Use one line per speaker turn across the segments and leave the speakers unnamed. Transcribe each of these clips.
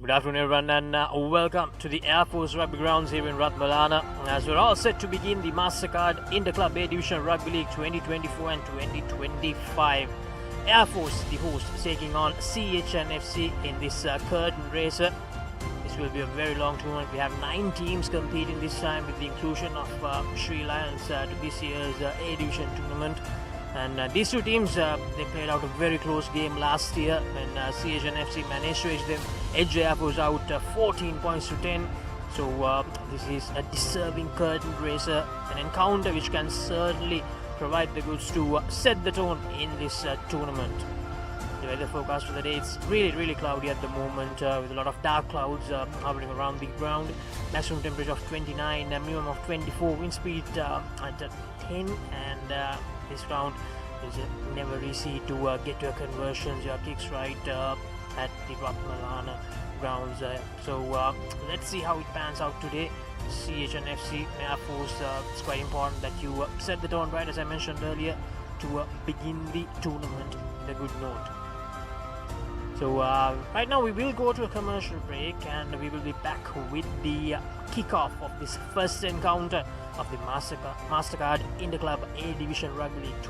Good afternoon everyone and welcome to the Air Force Rugby Grounds here in Ratmalana as we're all set to begin the Mastercard Interclub A Division Rugby League 2024 and 2025. Air Force, the host, taking on CH&FC in this curtain raiser. This will be a very long tournament. We have 9 teams competing this time with the inclusion of Sri Lions to this year's A Division tournament. And these two teams, they played out a very close game last year when CH&FC managed to edge Air Force out 14 points to 10. So this is a deserving curtain raiser, an encounter which can certainly provide the goods to set the tone in this tournament. The weather forecast for the day, it's really cloudy at the moment with a lot of dark clouds hovering around the ground. Maximum temperature of 29, minimum of 24, wind speed at 10, and this round is never easy to get your conversions, your kicks right at the Ratmalana grounds. So let's see how it pans out today. CH&FC, Air Force, it's quite important that you set the tone right, as I mentioned earlier, to begin the tournament in a good note. So right now we will go to a commercial break and we will be back with the kickoff of this first encounter of the Mastercard Interclub A Division Rugby League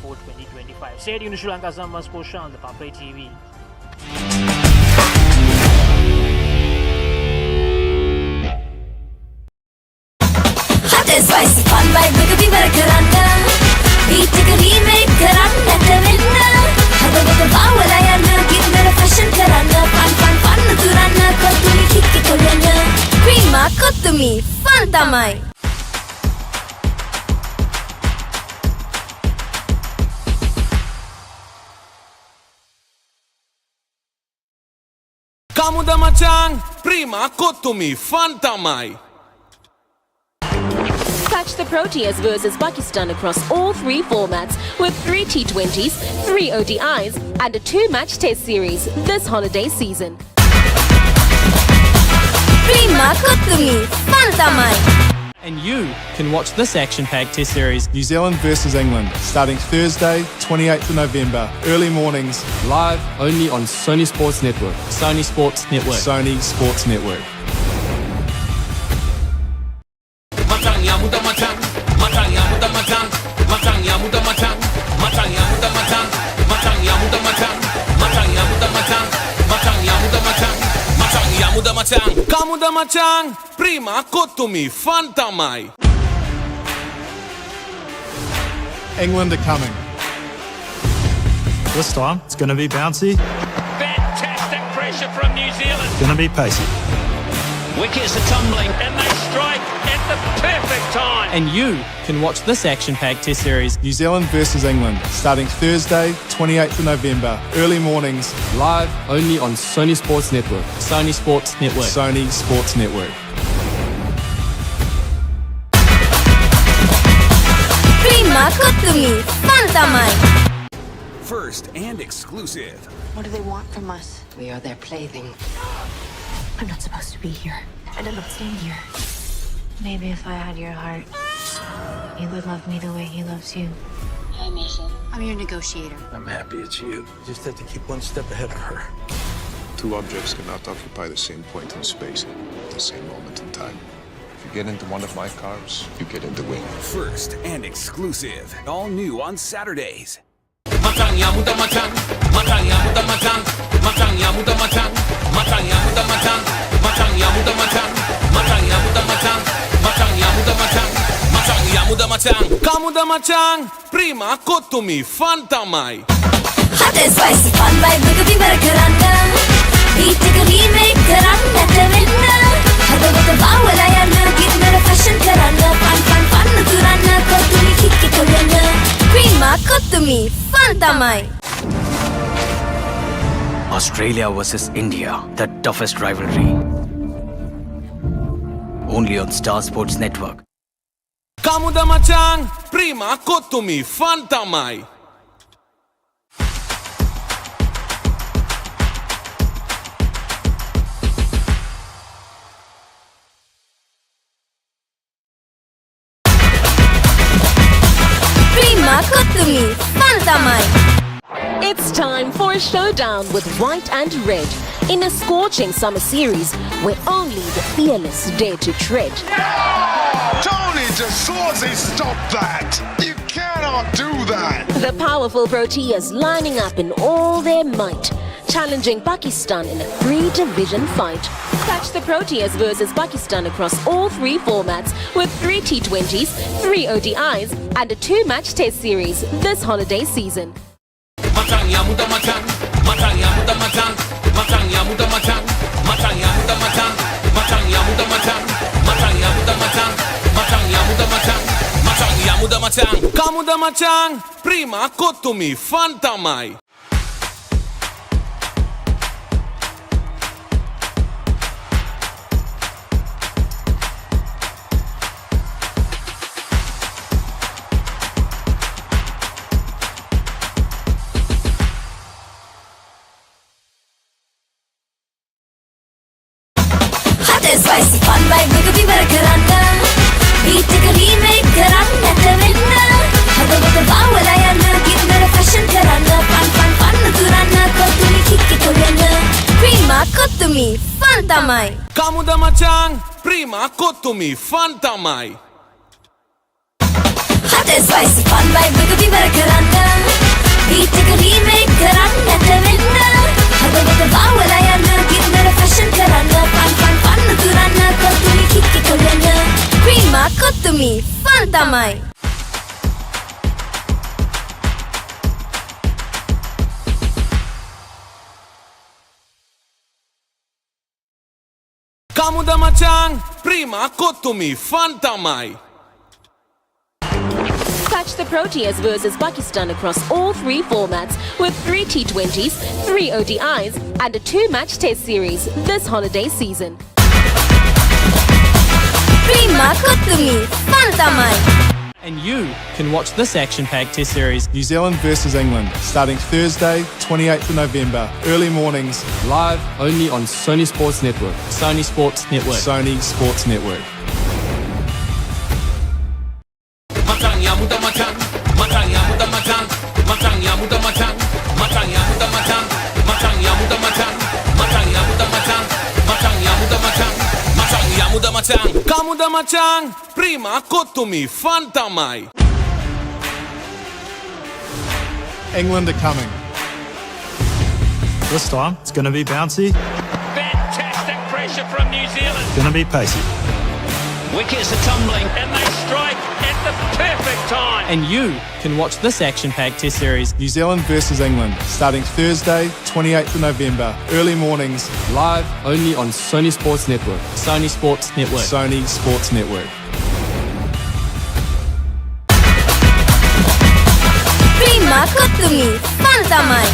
2024-2025. Stay tuned to Sri Lanka's number one sports channel, ThePapare TV.
Hot and spicy fun by Rugby Karana. Beat the remake Karana Karana. Have a little power Ayana. Give me a fashion Karana. Fun Turana. Kotumi Kiki Korana. Prima Kotumi Fun Tamai.
Kamuda Machang, prima kotumi fantamai.
Catch the Proteas versus Pakistan across all 3 formats with 3 T20s, 3 ODIs and a 2-match test series this holiday season.
Prima Kotumi Fantamai.
And you can watch this action-packed test series,
New Zealand versus England, starting Thursday, 28th of November, early mornings,
live only on Sony Sports Network.
Sony Sports Network.
Sony Sports Network.
Kamuda Machang, prima kotumi fantamai.
England are coming.
This time, it's going to be bouncy.
Fantastic pressure from New Zealand.
Going to be pacey.
Wickets are tumbling and they strike at the perfect time.
And you can watch this action-packed test series,
New Zealand versus England, starting Thursday, 28th of November, early mornings,
live only on Sony Sports Network.
Sony Sports Network.
Sony Sports Network.
Prima Kotumi Fantamai.
First and exclusive.
What do they want from us? We are their plaything. I'm not supposed to be here, and I'm not staying here. Maybe if I had your heart, you would love me the way he loves you. Hi, Misha. I'm your negotiator.
I'm happy it's you. You just have to keep one step ahead of her.
2 objects cannot occupy the same point in space at the same moment in time. If you get into one of my cars, you get in the wing.
First and exclusive. All new on Saturdays. Kamuda Machang, prima kotumi fantamai.
Hot and spicy fun by Rugby Karana. Beat the remake Karana Karana. Have a little power Ayana. Give me a fashion Karana. Fun Turana. Kotumi Kiki Korana. Prima Kotumi Fantamai.
Australia versus India, the toughest rivalry. Only on Star Sports Network.
Kamuda Machang, prima kotumi fantamai.
Prima Kotumi Fantamai.
It's time for for a showdown with white and red in a scorching summer series where only the fearless dare to tread.
Tony DeSorzi, stop that! You cannot do that!
The powerful Proteas lining up in all their might, challenging Pakistan in a 3-division fight. Catch the Proteas versus Pakistan across all 3 formats with 3 T20s, 3 ODIs and a 2-match test series this holiday season.
Kamuda machang, prima kotumi fantamai.
Hot and spicy, fun like Rugby Barakarana. Beat the remake, Karana, Kavina. Hada with the Bawalayana, give me a fashion Karana. Fun, Kurana, Kotumi, Kiki Korana. Prima Kotumi, Fantamai.
Kamuda machang, prima kotumi fantamai.
Hot and spicy, fun like Rugby Barakarana. Beat the remake, Karana, Kavina. Hada with the Bawalayana, give me a fashion Karana. Fun, Kurana, Kotumi, Kiki Korana. Prima Kotumi, Fantamai.
Kamuda machang, prima kotumi fantamai.
Catch the Proteas versus Pakistan across all 3 formats with 3 T20s, 3 ODIs and a 2-match test series this holiday season.
Prima Kotumi, Fantamai.
And you can watch this action-packed test series,
New Zealand versus England, starting Thursday, 28th of November, early mornings,
live only on Sony Sports Network.
Sony Sports Network.
Sony Sports Network.
Kamuda machang, prima kotumi fantamai.
England are coming.
This time, it's going to be bouncy.
Fantastic pressure from New Zealand.
It's going to be pacey.
Wickets are tumbling and they strike at the perfect time.
And you can watch this action-packed test series,
New Zealand versus England, starting Thursday, 28th of November, early mornings,
live only on Sony Sports Network.
Sony Sports Network.
Sony Sports Network.
Prima Kotumi, Fantamai.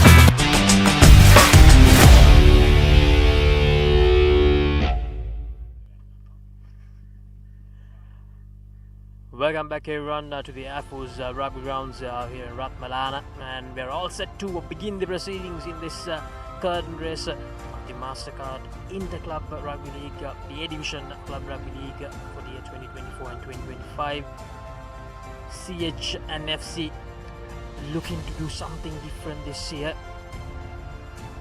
Welcome back everyone to the Air Force Rugby grounds here in Ratmalana, and we're all set to begin the proceedings in this curtain race of the Mastercard Interclub Rugby League, the A Division Club Rugby League for the year 2024 and 2025. CH&FC looking to do something different this year.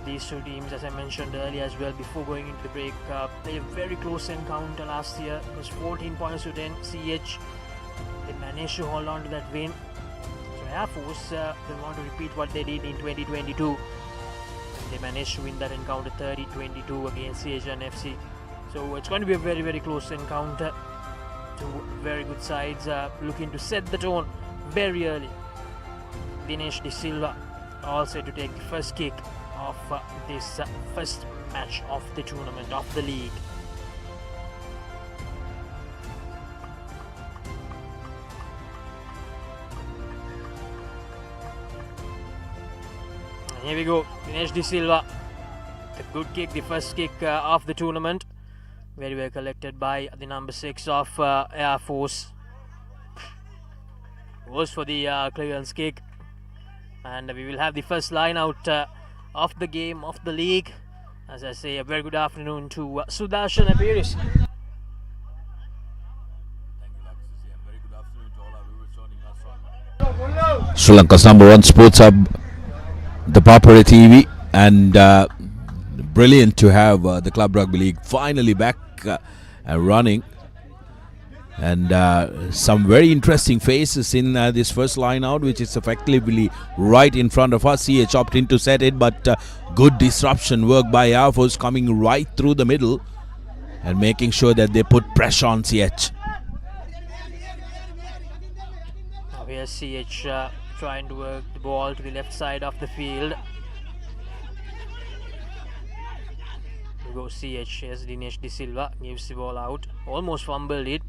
These 2 teams, as I mentioned earlier as well before going into the break, played a very close encounter last year. It was 14 points to 10. CH, they managed to hold on to that win. So Air Force, they want to repeat what they did in 2022. They managed to win that encounter 30-22 against CH&FC. So it's going to be a very, very close encounter. 2 very good sides looking to set the tone very early. Dinesh De Silva all set to take the first kick of this first match of the tournament, of the league. And here we go, Dinesh De Silva, the good kick, the first kick of the tournament. Very well collected by the number 6 of Air Force. Goes for the clearance kick. And we will have the first line out of the game, of the league. As I say, a very good afternoon to Sudarshan Apiris.
Sri Lanka's #1 sports hub, the Papare TV, and brilliant to have the Club Rugby League finally back and running, and some very interesting faces in this first line out, which is effectively right in front of us. CH opted to set it, but good disruption work by Air Force, coming right through the middle and making sure that they put pressure on CH.
Here's CH trying to work the ball to the left side of the field. Here goes CH. Here's Dinesh De Silva, gives the ball out, almost fumbled it.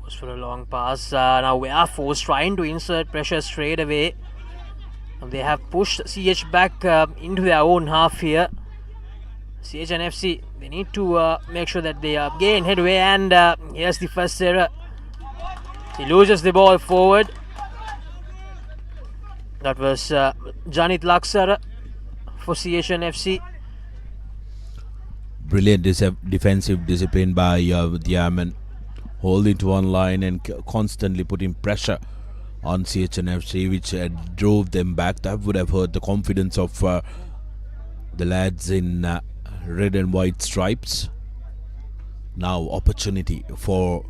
Goes for a long pass. Now Air Force trying to insert pressure straight away. And they have pushed CH back into their own half here. CH&FC, they need to make sure that they gain headway, and here's the first error. He loses the ball forward. That was Janit Laksara for CH&FC.
Brilliant defensive discipline by the Airmen, holding to one line and constantly putting pressure on CH&FC, which drove them back. That would have hurt the confidence of the lads in red and white stripes. Now opportunity for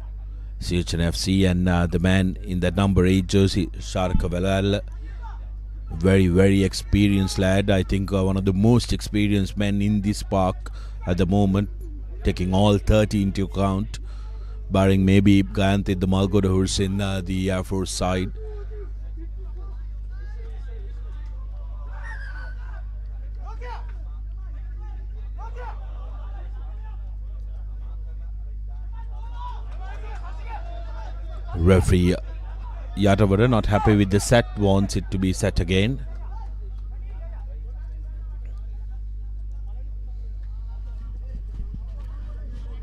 CH&FC, and the man in that number 8 jersey, Sharka Velal, very, very experienced lad. I think one of the most experienced men in this park at the moment, taking all 30 into account, barring maybe Gayante the Malgoda, who's in the Air Force side. Referee Yatavada not happy with the set, wants it to be set again.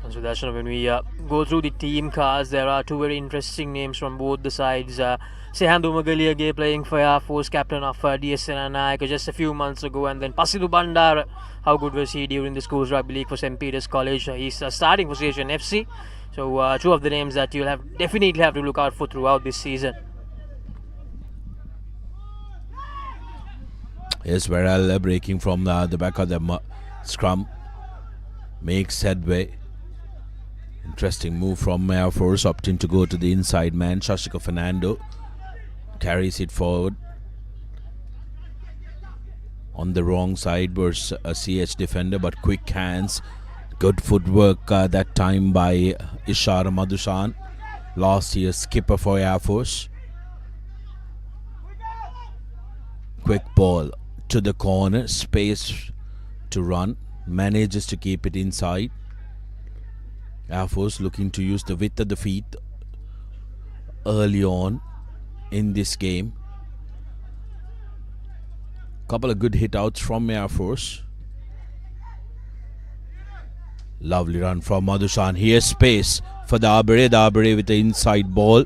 And so that's when we go through the team cards, there are two very interesting names from both the sides. Sehandu Magaliage playing for Air Force, captain of DSN Naik just a few months ago, and then Pasidu Bandar, how good was he during the schools rugby league for St. Peter's College? He's starting for CH&FC. So two of the names that you'll definitely have to look out for throughout this season.
Yes, Varela breaking from the back of the scrum, makes headway. Interesting move from Air Force, opting to go to the inside man. Shashika Fernando carries it forward. On the wrong side was a CH defender, but quick hands. Good footwork that time by Ishara Madhushan, last year's skipper for Air Force. Quick ball to the corner, space to run, manages to keep it inside. Air Force looking to use the width of the feet early on in this game. Couple of good hit outs from Air Force. Lovely run from Madhushan. Here's space for the Papare. The Papare with the inside ball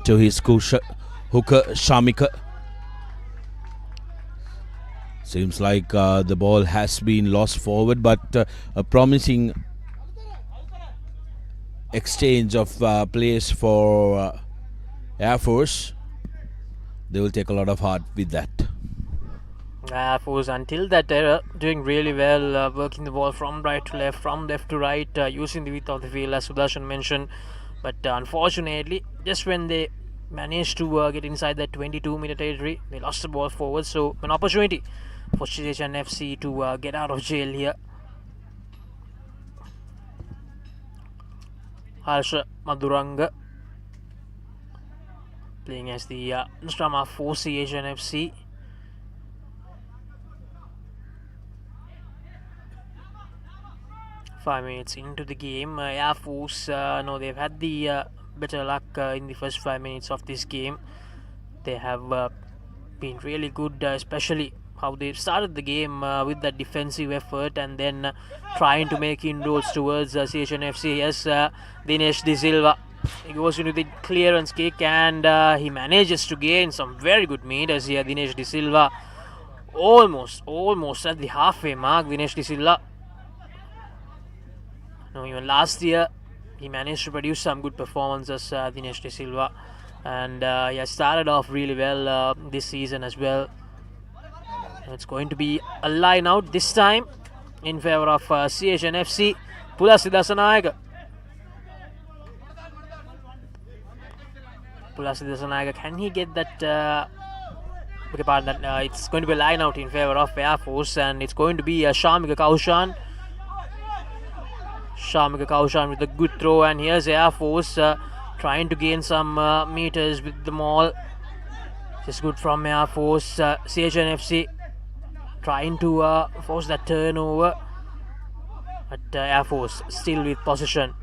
to his hooker Shamika. Seems like the ball has been lost forward, but a promising exchange of plays for Air Force. They will take a lot of heart with that.
Air Force until that era doing really well, working the ball from right to left, from left to right, using the width of the field as Sudarshan mentioned. But unfortunately, just when they managed to get inside that 22-meter territory, they lost the ball forward. So an opportunity for CH&FC to get out of jail here. Harsha Madhuranga playing as the Strama for CH&FC. Five minutes into the game, Air Force, no, they've had the better luck in the first 5 minutes of this game. They have been really good, especially how they started the game with that defensive effort and then trying to make inroads towards CH&FC. Yes, Dinesh De Silva, he goes into the clearance kick and he manages to gain some very good meters here. Dinesh De Silva almost at the halfway mark. Dinesh De Silva, no, even last year he managed to produce some good performances, Dinesh De Silva, and he has started off really well this season as well. It's going to be a line out this time in favour of CH&FC. Pulasi Dasanayaga. Pulasi Dasanayaga, can he get that? It's going to be a line out in favour of Air Force, and it's going to be Shamika Kaushan. Shamika Kaushan with a good throw, and here's Air Force trying to gain some meters with the maul. Just good from Air Force. CH&FC trying to force that turnover, but Air Force still with possession.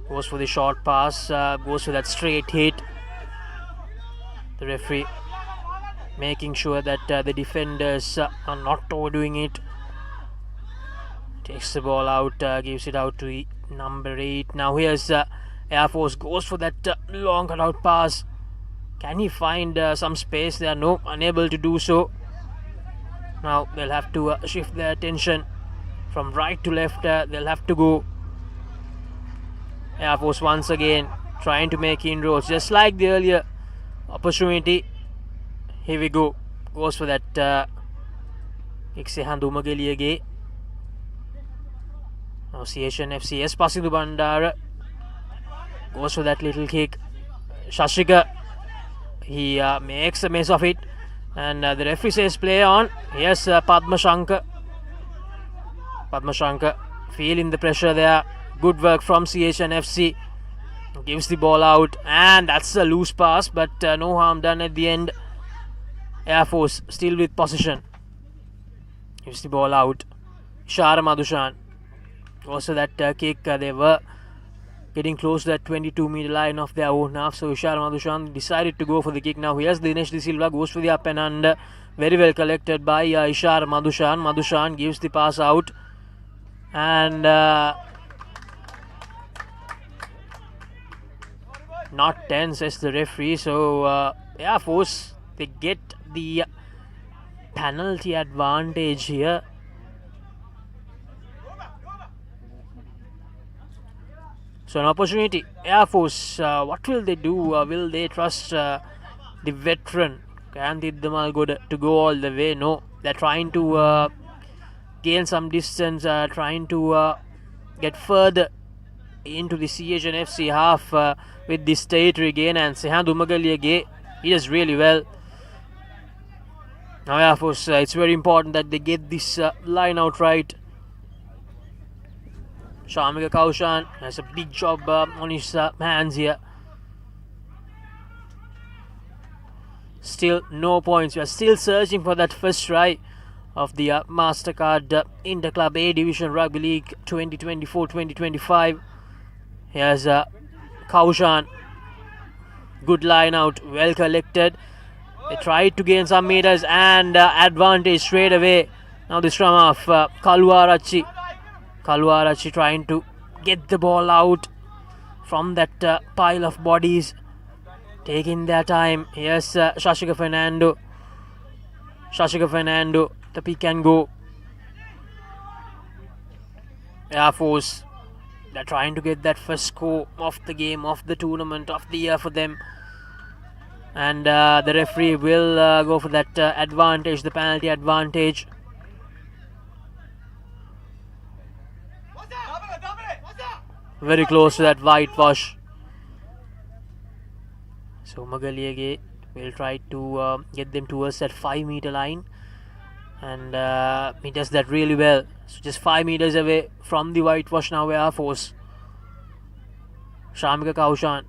Goes for the short pass, goes for that straight hit. The referee making sure that the defenders are not overdoing it. Takes the ball out, gives it out to number 8. Now here's Air Force, goes for that long cutout pass. Can he find some space there? No, unable to do so. Now they'll have to shift their attention from right to left. They'll have to go. Air Force once again trying to make inroads, just like the earlier opportunity. Here we go. Goes for that Iksehan Dumageliage. Now CH&FC, yes, passing to Bandara. Goes for that little kick. Shashika, he makes a mess of it, and the referee says play on. Yes, Padma Shankar feeling the pressure there. Good work from CH&FC. Gives the ball out, and that's a loose pass, but no harm done at the end. Air Force still with possession. Gives the ball out. Ishara Madhushan. Also that kick, they were getting close to that 22-meter line of their own half, so Ishara Madhushan decided to go for the kick. Now here's Dinesh De Silva, goes for the up and under. Very well collected by Ishara Madhushan. Madhushan gives the pass out, and not 10, says the referee. So Air Force, they get the penalty advantage here. So an opportunity. Air Force, what will they do? Will they trust the veteran Kanthi Damalgoda to go all the way? No, they're trying to gain some distance, trying to get further into the CH&FC half with this territory gain, and Sehan Dumagaliage, he does really well. Now Air Force, it's very important that they get this line out right. Shamika Kaushan has a big job on his hands here. Still no points. We are still searching for that first try of the Mastercard Interclub A Division Rugby League 2024-2025. Here's Kaushan. Good line out, well collected. They tried to gain some meters, and advantage straight away. Now the scrum of Kaluarachi. Kaluarachi trying to get the ball out from that pile of bodies. Taking their time. Here's Shashika Fernando. Shashika Fernando, the pick and go. Air Force, they're trying to get that first score of the game, of the tournament, of the year for them. And the referee will go for that advantage, the penalty advantage. Very close to that whitewash. So Magaliage will try to get them towards that 5-meter line, and he does that really well. So just 5 meters away from the whitewash now, Air Force. Shamika Kaushan,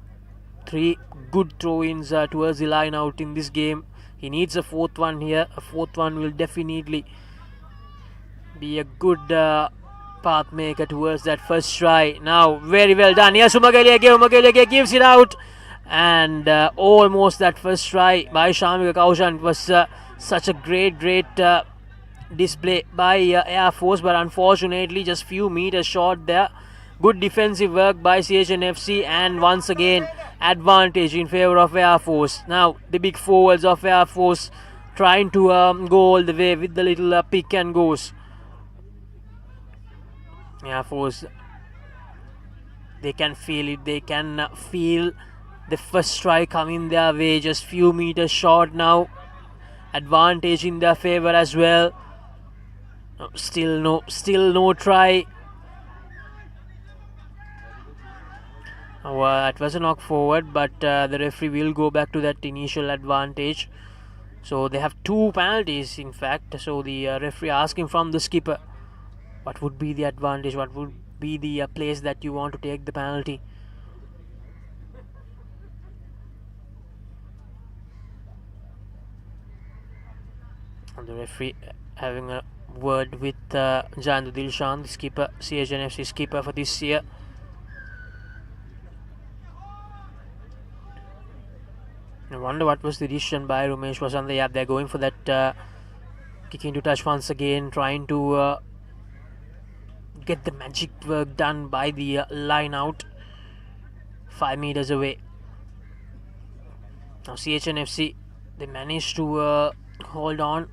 3 good throw-ins towards the line out in this game. He needs a 4th one here. A 4th one will definitely be a good path maker towards that first try. Now very well done. Yes, Umagaliage gives it out, and almost that first try by Shamika Kaushan. It was such a great display by Air Force, but unfortunately just few meters short there. Good defensive work by CH&FC, and once again advantage in favour of Air Force. Now the big forwards of Air Force trying to go all the way with the little pick and goes. Air Force, they can feel it. They can feel the first try coming their way. Just few meters short now. advantage in their favour as well. Still no try. It was a knock forward, but the referee will go back to that initial advantage. So they have 2 penalties in fact. So the referee asking from the skipper, what would be the advantage, what would be the place that you want to take the penalty. And the referee having a word with Jandu Dilshan, the skipper, CH&FC skipper for this year. I wonder what was the decision by Rumesh Vasantha. Yeah, they're going for that kick into touch once again, trying to get the magic work done by the line out 5 meters away. Now CH&FC, they managed to hold on.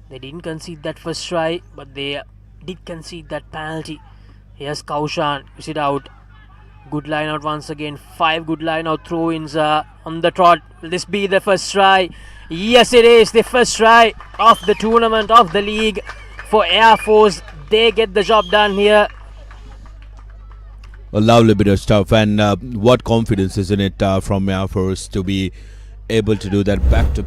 They didn't concede that first try, but they did concede that penalty. Here's Kaushan, is it out? Good line out once again. 5 good line out throw-ins on the trot. Will this be the first try? Yes, it is the first try of the tournament, of the league for Air Force. They get the job done here.
A lovely bit of stuff, and what confidence, isn't it, from Air Force to be able to do that back to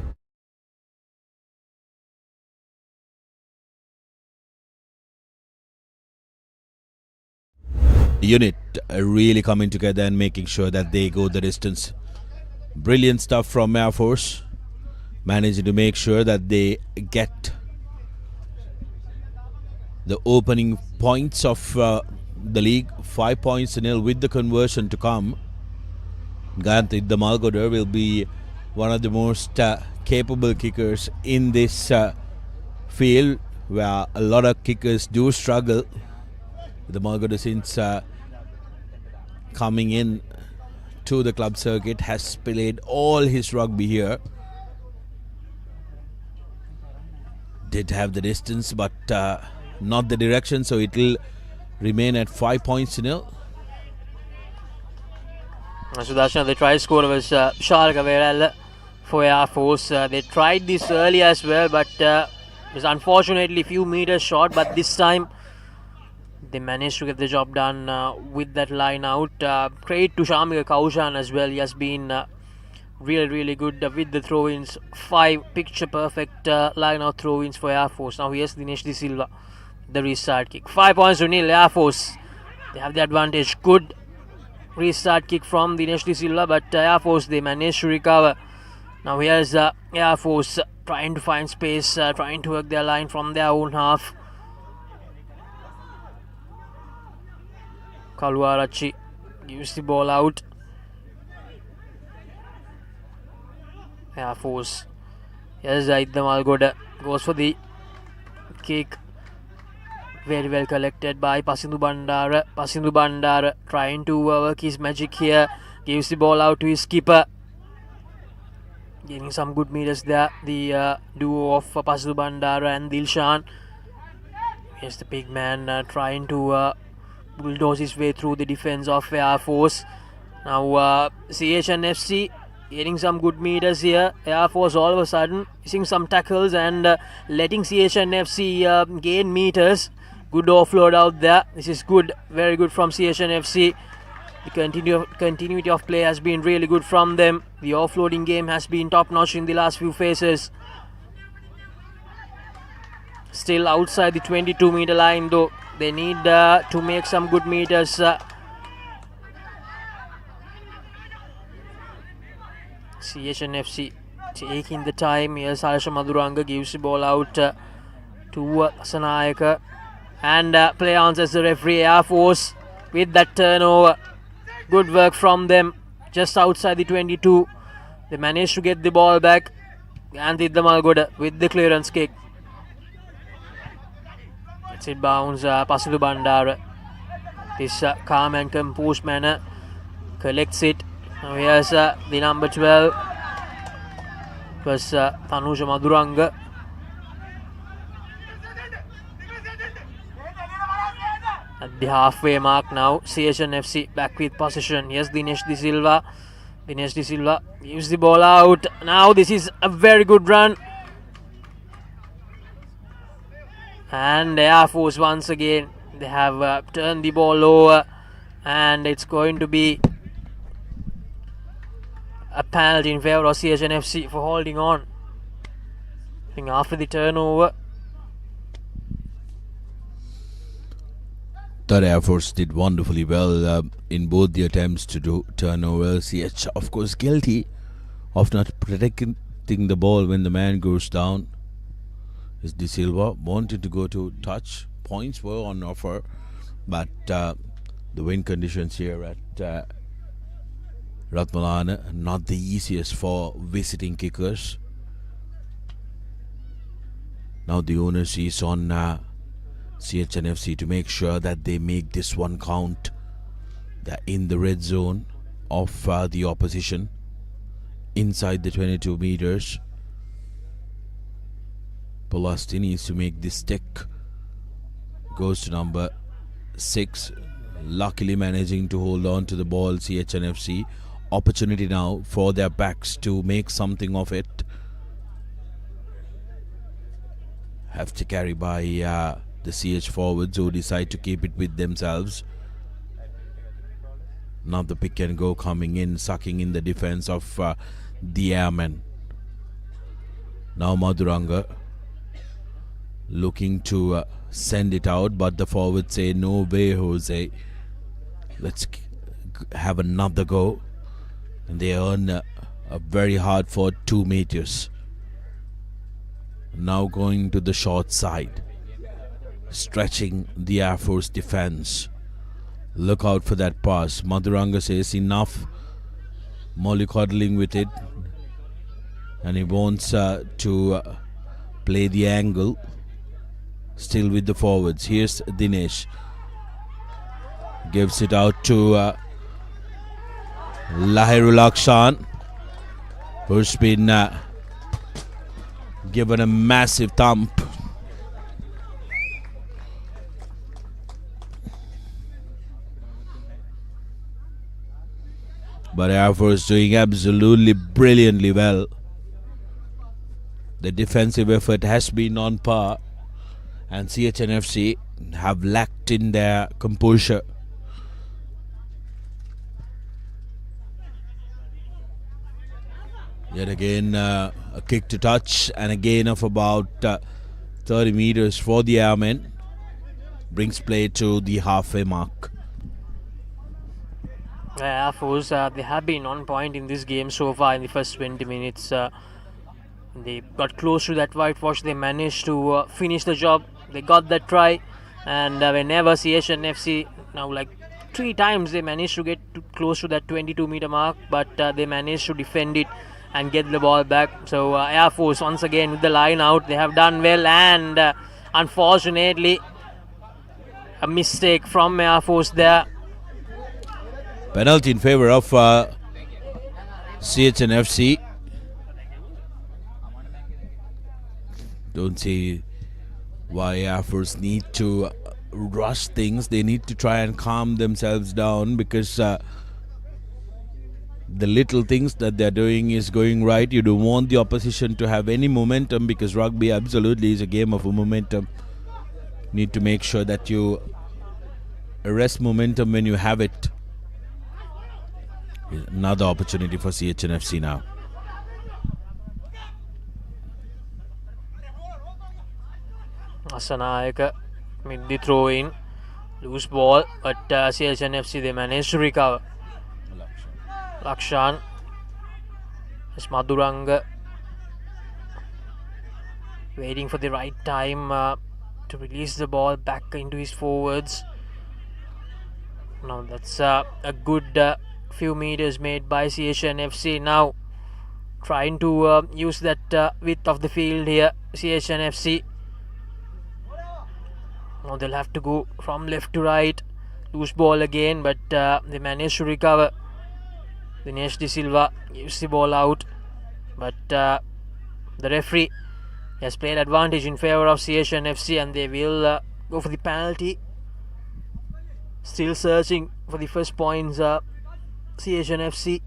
unit really coming together and making sure that they go the distance. Brilliant stuff from Air Force, managing to make sure that they get the opening points of the league. 5 points to nil with the conversion to come. Granted, the Malgoder will be one of the most capable kickers in this field, where a lot of kickers do struggle. The Malgoder, since coming in to the club circuit, has played all his rugby here. Did have the distance, but not the direction, so it will remain at 5 points to nil.
Sudarshan, the try scorer was Sharka Verel for Air Force. They tried this early as well, but it was unfortunately a few meters short, but this time they managed to get the job done with that line out. Credit to Shamika Kaushan as well. He has been really good with the throw-ins. 5 picture perfect line out throw-ins for Air Force. Now here's Dinesh De Silva, the restart kick. 5 points to nil. Air Force, they have the advantage. Good restart kick from Dinesh De Silva, but Air Force, they managed to recover. Now here's Air Force trying to find space, trying to work their line from their own half. Kaluarachi gives the ball out. Air Force. Yes, Zaid Malgoda goes for the kick. Very well collected by Pasindu Bandara. Pasindu Bandara trying to work his magic here. Gives the ball out to his keeper. Getting some good meters there. The duo of Pasindu Bandara and Dilshan. Here's the big man trying to bulldoze his way through the defense of Air Force. Now CH&FC getting some good meters here. Air Force all of a sudden missing some tackles and letting CH&FC gain meters. Good offload out there. This is good, very good from CH&FC. The continuity of play has been really good from them. The offloading game has been top notch in the last few phases. Still outside the 22 meter line though. They need to make some good meters. CH&FC taking the time. Here's Harsha Maduranga, gives the ball out to Sanayaka. And play answers the referee. Air Force with that turnover. Good work from them. Just outside the 22. They managed to get the ball back. And did the Malgoda with the clearance kick. It bounce Pasindu Bandara. This calm and composed manner collects it. Now here's the number 12. It was Tanuja Maduranga. At the halfway mark now, CH&FC back with possession. Here's Dinesh De Silva. Dinesh De Silva gives the ball out. Now this is a very good run. And Air Force once again, they have turned the ball over, and it's going to be a penalty in favour of CH&FC for holding on. I think after the turnover,
That Air Force did wonderfully well in both the attempts to do turnover. CH, of course, guilty of not protecting the ball when the man goes down. Is De Silva wanted to go to touch. Points were on offer, but the wind conditions here at Ratmalana not the easiest for visiting kickers. Now the onus is on CH&FC to make sure that they make this one count. They're in the red zone of the opposition inside the 22 meters. Polasti needs to make this stick. Goes to number 6. Luckily managing to hold on to the ball, CH&FC. Opportunity now for their backs to make something of it. Have to carry by the CH forwards who decide to keep it with themselves. Now the pick and go coming in, sucking in the defense of the Airmen. Now Maduranga looking to send it out, but the forwards say, no way, Jose. Let's have another go. And they earn a very hard fought 2 meters. Now going to the short side, stretching the Air Force defense. Look out for that pass. Maduranga says enough mollycoddling with it, and he wants to play the angle. Still with the forwards. Here's Dinesh. Gives it out to Lahirul Akshan, who's been given a massive thump. But Air Force doing absolutely brilliantly well. The defensive effort has been on par, and CH&FC have lacked in their composure. Yet again a kick to touch, and a gain of about 30 meters for the Airmen. Brings play to the halfway mark.
Air Force, they have been on point in this game so far in the first 20 minutes. They got close to that whitewash. They managed to finish the job. They got that try, and whenever CH&FC, now like 3 times they managed to get close to that 22-meter mark, but they managed to defend it and get the ball back. So Air Force once again with the line out. They have done well, and unfortunately a mistake from Air Force there.
Penalty in favour of CH&FC. Don't see why Air Force need to rush things. They need to try and calm themselves down, because the little things that they're doing is going right. You don't want the opposition to have any momentum, because rugby absolutely is a game of momentum. Need to make sure that you arrest momentum when you have it. Another opportunity for CH&FC now.
Asanayaka mid the throw in, loose ball, but CH&FC they managed to recover. Lakshan, as Maduranga waiting for the right time to release the ball back into his forwards. Now that's a good few meters made by CH&FC. Now trying to use that width of the field here, CH&FC. Now they'll have to go from left to right. Loose ball again, but they managed to recover. Dinesh De Silva gives the ball out, but the referee has played advantage in favour of CH&FC, and they will go for the penalty. Still searching for the first points, CH&FC.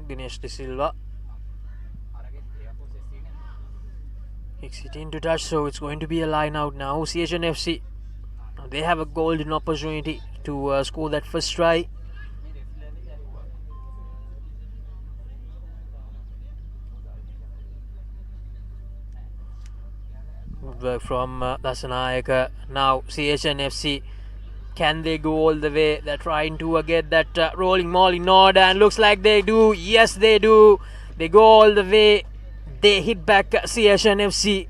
Dinesh De Silva. Kicks it into touch, so it's going to be a line out now. CH&FC, they have a golden opportunity to score that first try. Good work from Lasanayaka. Now CH&FC, can they go all the way? They're trying to get that rolling maul in order, and looks like they do. Yes, they do. They go all the way. They hit back CH&FC.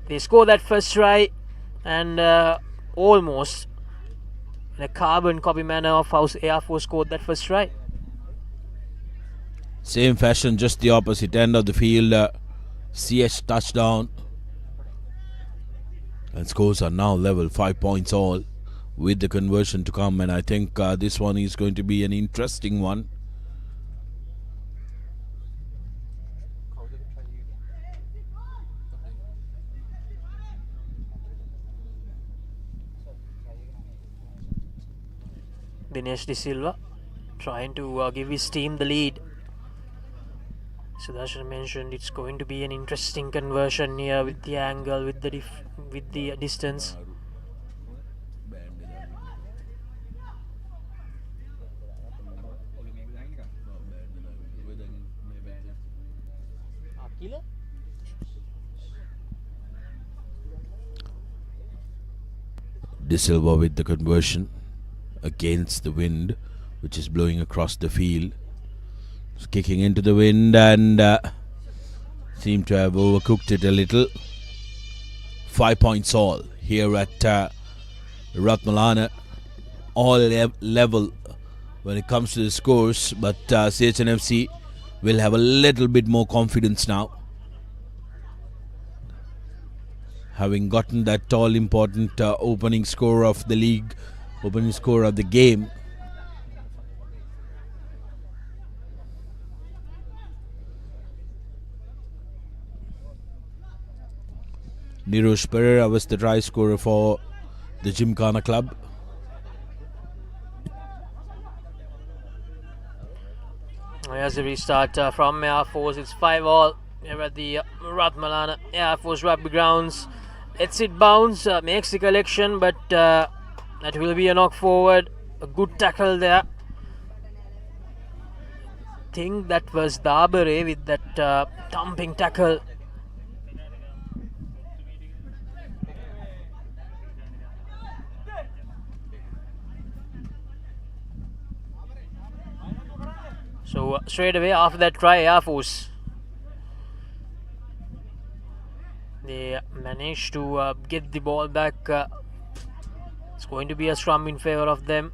They score that first try, and almost in a carbon copy manner of how Air Force scored that first try.
Same fashion, just the opposite end of the field. CH touchdown. And scores are now level, 5 points all, with the conversion to come. And I think this one is going to be an interesting one.
Dinesh De Silva trying to give his team the lead. Sudarshan mentioned it's going to be an interesting conversion here with the angle, with the distance.
De Silva with the conversion against the wind, which is blowing across the field. It's kicking into the wind and seem to have overcooked it a little. 5 points all here at Ratmalana. All level when it comes to the scores, but CH&FC will have a little bit more confidence now, having gotten that all important opening score of the league, opening score of the game. Nirosh Pereira was the try scorer for the Gymkhana club.
As a restart from Air Force, it's 5-all here at the Ratmalana Air Force Rugby grounds. Lets it bounce, makes the collection, but that will be a knock forward. A good tackle there. I think that was Papare with that thumping tackle. So straight away after that try, Air Force, they managed to get the ball back. It's going to be a scrum in favor of them.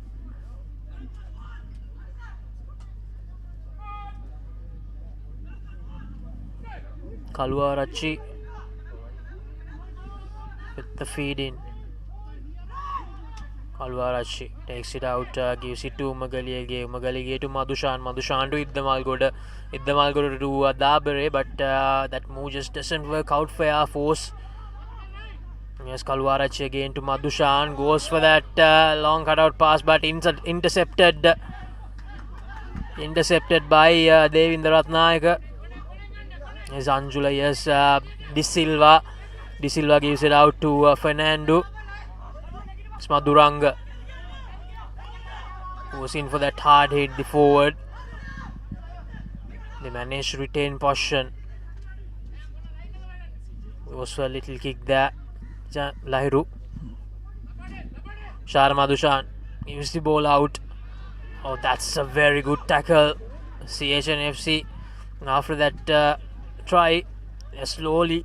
Kaluarachi with the feed in. Kaluarachi takes it out, gives it to Magali to Madushan. Madushan to Iddamalgoda to Papare, but that move just doesn't work out for Air Force. Yes, Kaluarachi again to Madushan, goes for that long cutout pass, but intercepted by Devendra Ratnayaka. Yes, Anjula, yes, De Silva gives it out to Fernando. It's Maduranga who was in for that hard hit, the forward. They managed to retain possession. There was a little kick there. Lahiru. Shara Madushan gives the ball out. Oh, that's a very good tackle. CH&FC, after that try, they're slowly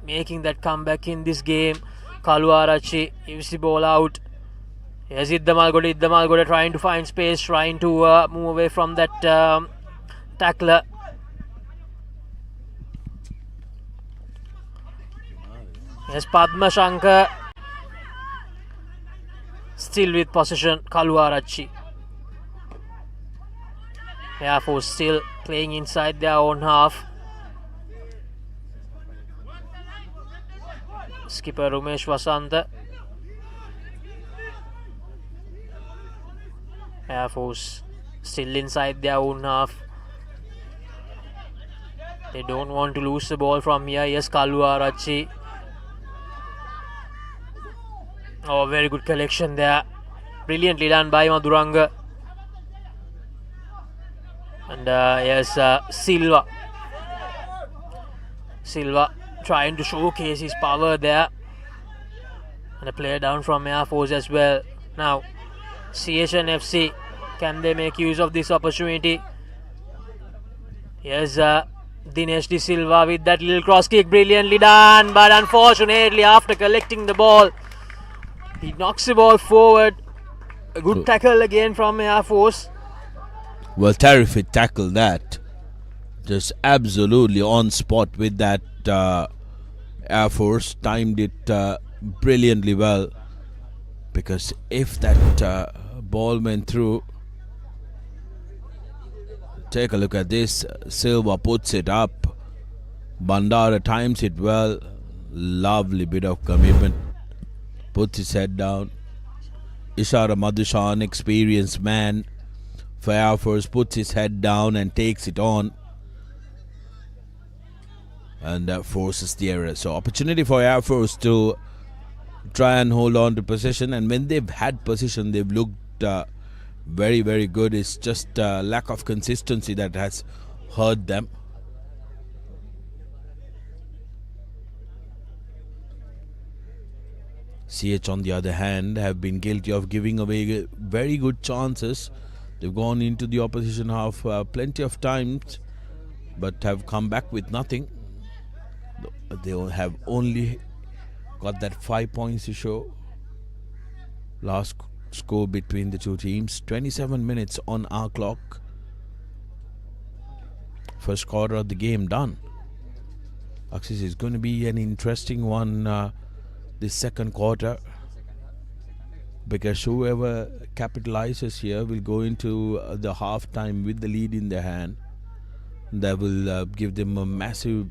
making that comeback in this game. Kaluarachi gives the ball out. Yes, Iddamalgoda trying to find space, trying to move away from that tackler. Yes, Padma Shankar still with possession. Kaluarachi. Air Force still playing inside their own half. Skipper Umesh Vasanta. Air Force still inside their own half. They don't want to lose the ball from here. Yes, Kalua Rachi. Oh, very good collection there. Brilliantly done by Maduranga. And yes, Silva. Silva trying to showcase his power there. And a player down from Air Force as well. Now, CH&FC, can they make use of this opportunity? Yes, Dinesh De Silva with that little cross kick, brilliantly done. But unfortunately, after collecting the ball, he knocks the ball forward. A good tackle again from Air Force.
Well, terrific tackle that. Just absolutely on spot with that Air Force. Timed it brilliantly well. Because if that ball went through, take a look at this. Silva puts it up. Bandara times it well. Lovely bit of commitment. Puts his head down. Ishara Madhushan, experienced man for Air Force, puts his head down and takes it on. And forces the error. So opportunity for Air Force to try and hold on to possession. And when they've had possession, they've looked very, very good. It's just lack of consistency that has hurt them. CH, on the other hand, have been guilty of giving away very good chances. They've gone into the opposition half plenty of times, but have come back with nothing. They have only got that 5 points to show. Last score between the two teams, 27 minutes on our clock. First quarter of the game done. Axis is going to be an interesting one this second quarter, because whoever capitalizes here will go into the half time with the lead in their hand. That will give them a massive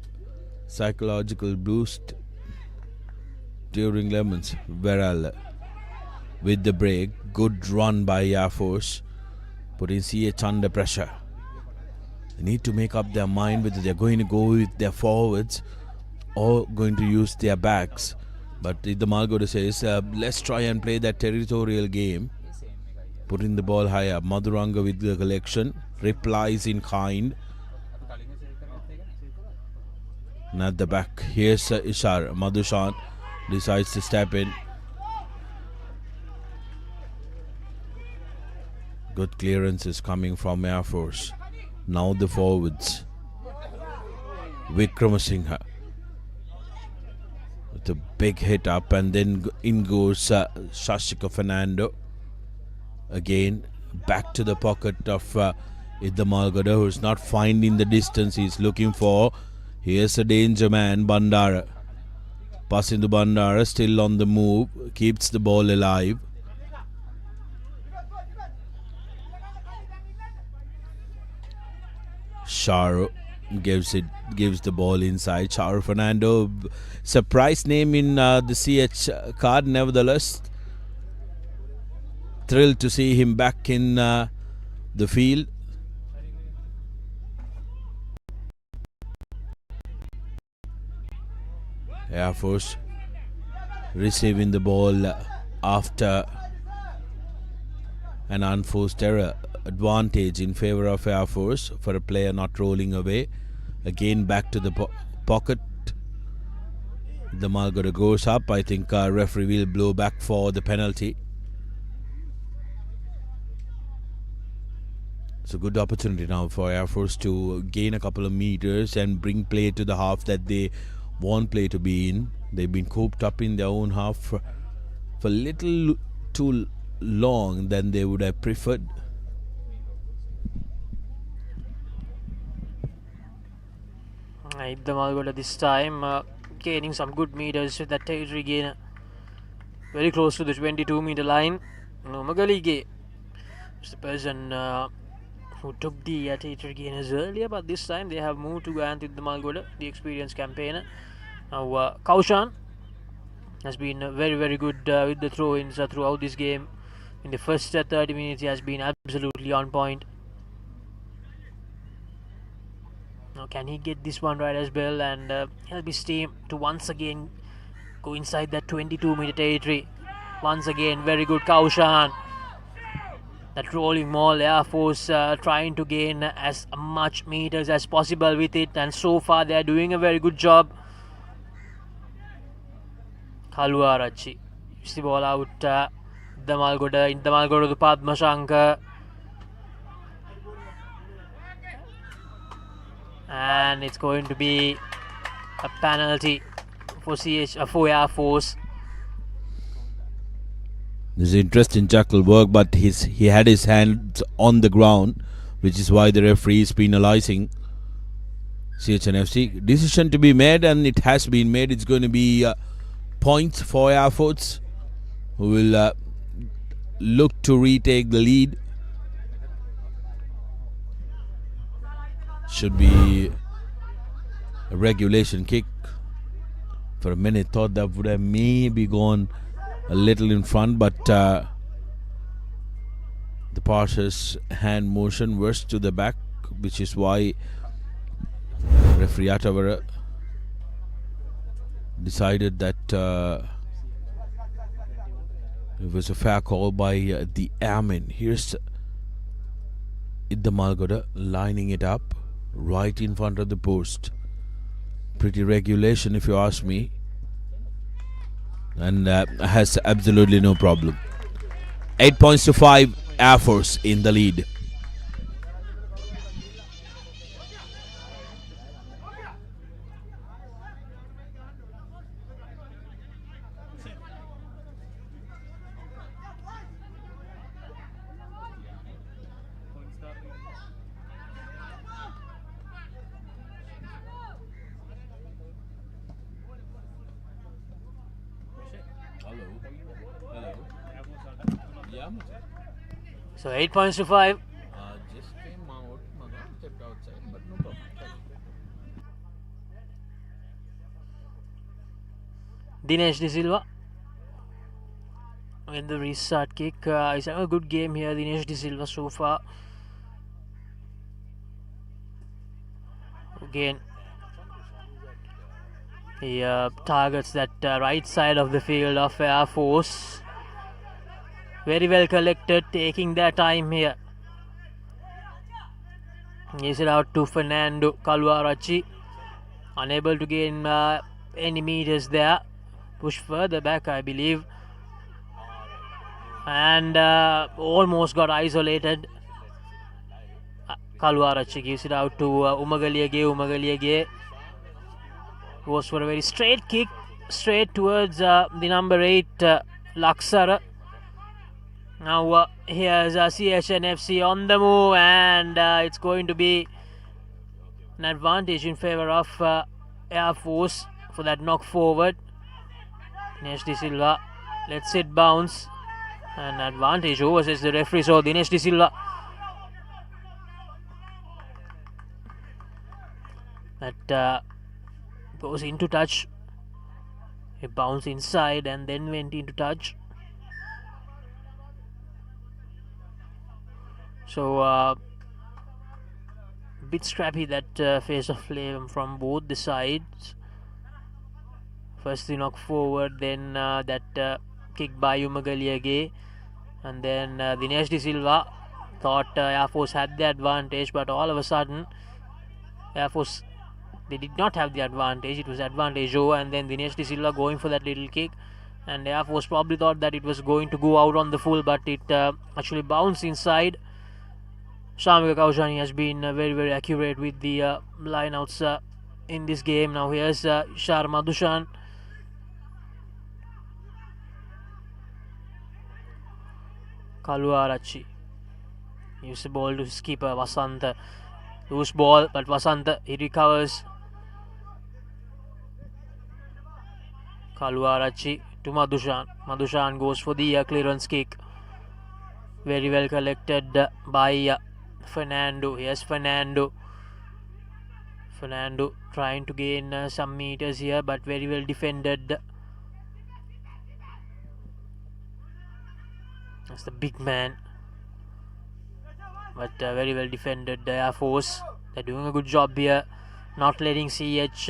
psychological boost during Lemons. Veral with the break, good run by Air Force, putting CH under pressure. They need to make up their mind whether they're going to go with their forwards or going to use their backs. But the Malgoda says, let's try and play that territorial game. Putting the ball higher. Madhuranga with the collection. Replies in kind. And at the back, here's Ishar. Madhushan decides to step in. Good clearances coming from Air Force. Now the forwards. Vikramasinghe. With a big hit up, and then in goes Shashika Fernando. Again, back to the pocket of Idda Malgoda, who's not finding the distance he's looking for. Here's a danger man, Bandara. Passing to Bandara, still on the move, keeps the ball alive. Sharo gives the ball inside. Charo Fernando, surprise name in the CH card, nevertheless. Thrilled to see him back in the field. Air Force receiving the ball after an unforced error. Advantage in favor of Air Force for a player not rolling away. Again back to the pocket. The Malgoda goes up. I think referee will blow back for the penalty. It's a good opportunity now for Air Force to gain a couple of meters and bring play to the half that they want play to be in. They've been cooped up in their own half for a little too long than they would have preferred.
The Malgoda this time gaining some good meters with that territory gain. Very close to the 22-meter line. Magalige is the person who took the territory gainers earlier, but this time they have moved to Antith the Malgoda, the experienced campaigner. Now Kaushan has been very, very good with the throw-ins throughout this game. In the first 30 minutes he has been absolutely on point. Now can he get this one right as well and help his team to once again go inside that 22-meter territory? Once again, very good Kaushan. That rolling maul, Air Force trying to gain as much meters as possible with it, and so far they are doing a very good job. Kaluarachi. It's the ball out. Damalgoda to Padma Shankar. And it's going to be a penalty for Air Force.
There's interesting jackal work, but he had his hands on the ground, which is why the referee is penalizing CH&FC. Decision to be made, and it has been made. It's going to be points for Air Force, who will look to retake the lead. Should be a regulation kick. For a minute, thought that would have maybe gone a little in front, but the passer's hand motion was to the back, which is why referee Atavara decided that it was a fair call by the airman. Here's Iddamalgoda lining it up right in front of the post. Pretty regulation, if you ask me, and has absolutely no problem. 8 points to 5, Air Force in the lead.
So 8 points to 5.
Just came out, stepped outside, but no problem.
Dinesh De Silva in the restart kick. He's having a good game here, Dinesh De Silva, so far. Again, he targets that right side of the field of Air Force. Very well collected, taking their time here. Gives it out to Fernando Kaluarachi. Unable to gain any meters there. Push further back, I believe. And almost got isolated. Kaluarachi gives it out to Umagaliage. Goes for a very straight kick, straight towards the number 8, Laksara. Now here's CH&FC on the move, and it's going to be an advantage in favor of Air Force for that knock forward. Dinesh De Silva lets it bounce. An advantage over, says the referee. So Dinesh De Silva. That goes into touch. He bounced inside and then went into touch. So bit scrappy, that phase of play from both the sides. First the knock forward, then that kick by Umagaliage, and then Dinesh De Silva thought Air Force had the advantage, but all of a sudden Air Force, they did not have the advantage. It was advantage over, and then Dinesh De Silva going for that little kick, and Air Force probably thought that it was going to go out on the full, but it actually bounced inside. Shamika Kaushani has been very, very accurate with the lineouts in this game. Now here's Shar Madhushan. Kaluarachi gives the ball to his keeper Vasanta. Loose ball, but Vasanta, he recovers. Kaluarachi to Madhushan. Madhushan goes for the clearance kick. Very well collected by Fernando. Yes, Fernando. Fernando trying to gain some meters here, but very well defended. That's the big man, but very well defended Air Force. They're doing a good job here, not letting CH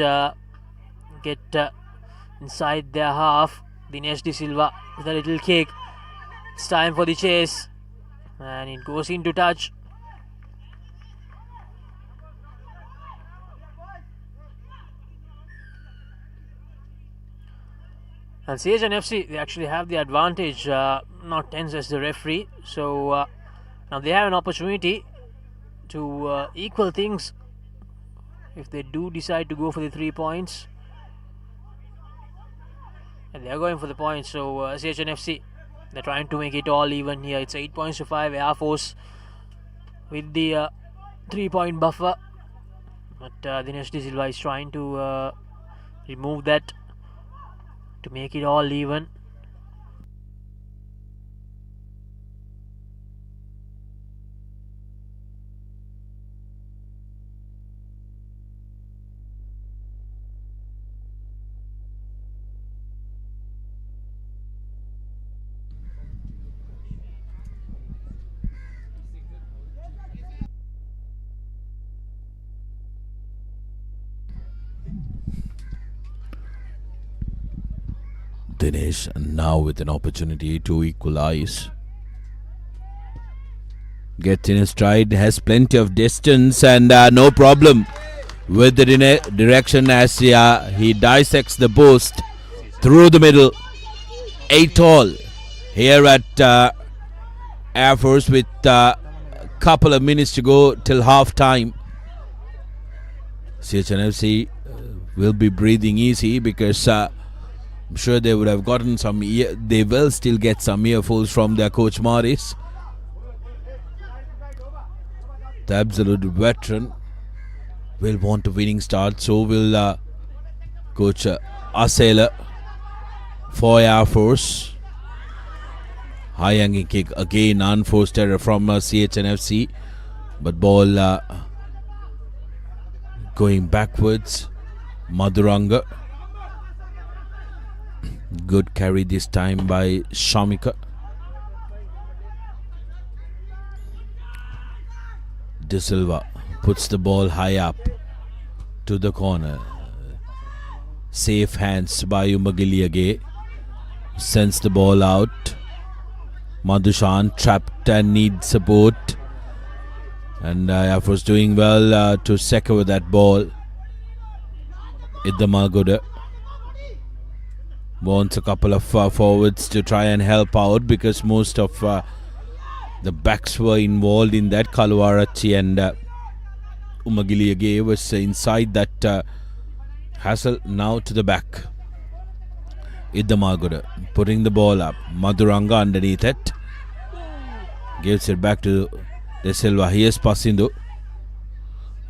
get inside their half. Dinesh De Silva with a little kick. It's time for the chase, and it goes into touch. And CH&FC, they actually have the advantage, not tense as the referee. So now they have an opportunity to equal things if they do decide to go for the 3 points. And they are going for the points. So CH&FC, they're trying to make it all even here. It's 8 points to 5. Air Force with the 3-point buffer. But Dinesh De Silva is trying to remove that to make it all even.
Dinesh now with an opportunity to equalize. Gets in his stride, has plenty of distance, and no problem with the direction as he dissects the post through the middle. 8-all here at Air Force with a couple of minutes to go till half time. CH&FC will be breathing easy because I'm sure they would have gotten some they will still get some earfuls from their coach Morris, the absolute veteran. Will want a winning start, so will coach Asela for Air Force. High hanging kick again, unforced error from CH&FC, but ball going backwards. Madhuranga. Good carry this time by Shamika. De Silva puts the ball high up to the corner. Safe hands by Umagiliage. Sends the ball out. Madhushan trapped and needs support. And Air Force doing well to secure that ball. Idamagoda wants a couple of forwards to try and help out because most of the backs were involved in that. Kalwarachi and Umagiliage was inside that hassle. Now to the back. Idamagoda putting the ball up. Madhuranga underneath it. Gives it back to De Silva. Here's Pasindu.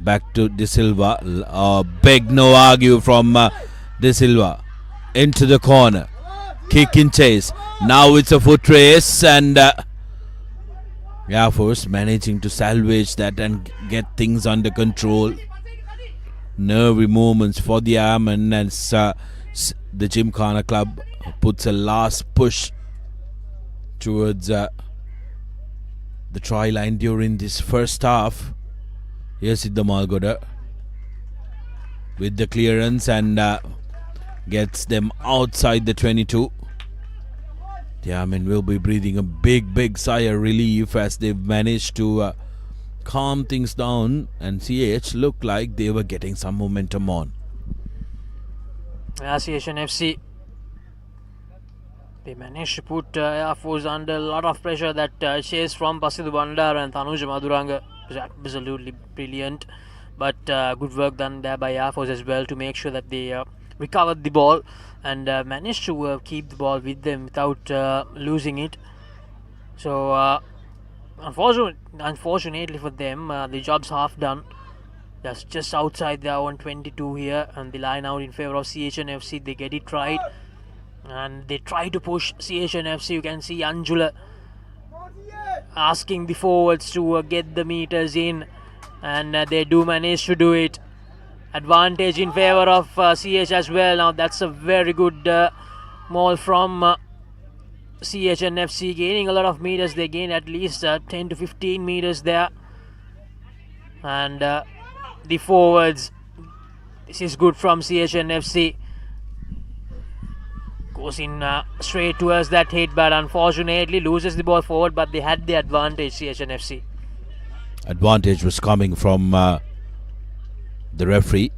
Back to De Silva. Big no argue from De Silva. Into the corner. Kick in chase. Now it's a foot race and Air Force managing to salvage that and get things under control. Nervy moments for the Airmen as the Gymkhana club puts a last push towards the try line during this first half. Here's Siddha Malgoda with the clearance and gets them outside the 22. The Airmen will be breathing a big sigh of relief as they've managed to calm things down, and CH looked like they were getting some momentum on.
CH&FC, they managed to put Air Force under a lot of pressure. That chase from Pasidhu Bandar and Thanuja Madhuranga was absolutely brilliant, but good work done there by Air Force as well to make sure that they recovered the ball and managed to keep the ball with them without losing it. So unfortunately for them, the job's half done. That's just outside their own 22 here, and the line out in favour of CH&FC. They get it right and they try to push CH&FC. You can see Anjula asking the forwards to get the meters in, and they do manage to do it. Advantage in favour of CH as well. Now that's a very good maul from CH&FC, gaining a lot of meters. They gain at least 10 to 15 meters there, and the forwards. This is good from CH&FC. Goes in straight towards that hit, but unfortunately loses the ball forward, but they had the advantage, CH&FC.
Advantage was coming from the referee.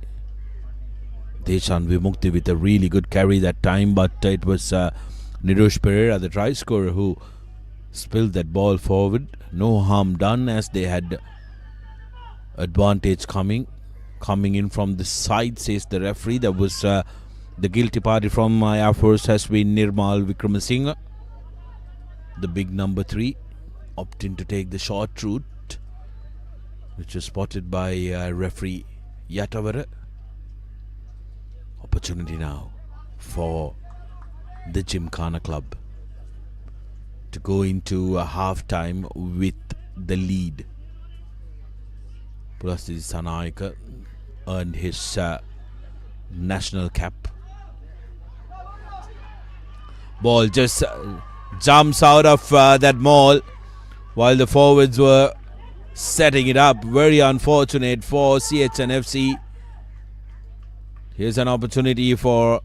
Deshan Vimukti with a really good carry that time, but it was Nirush Pereira, the try scorer, who spilled that ball forward. No harm done, as they had advantage coming in from the side, says the referee. That was the guilty party from Air Force has been Nirmal Vikramasinghe, the big number 3, opting to take the short route, which was spotted by referee Yatavara. Opportunity now for the Gymkhana club to go into a half-time with the lead. Pulastidi Sanayaka earned his national cap. Ball just jumps out of that maul while the forwards were setting it up. Very unfortunate for CH&FC. Here's an opportunity for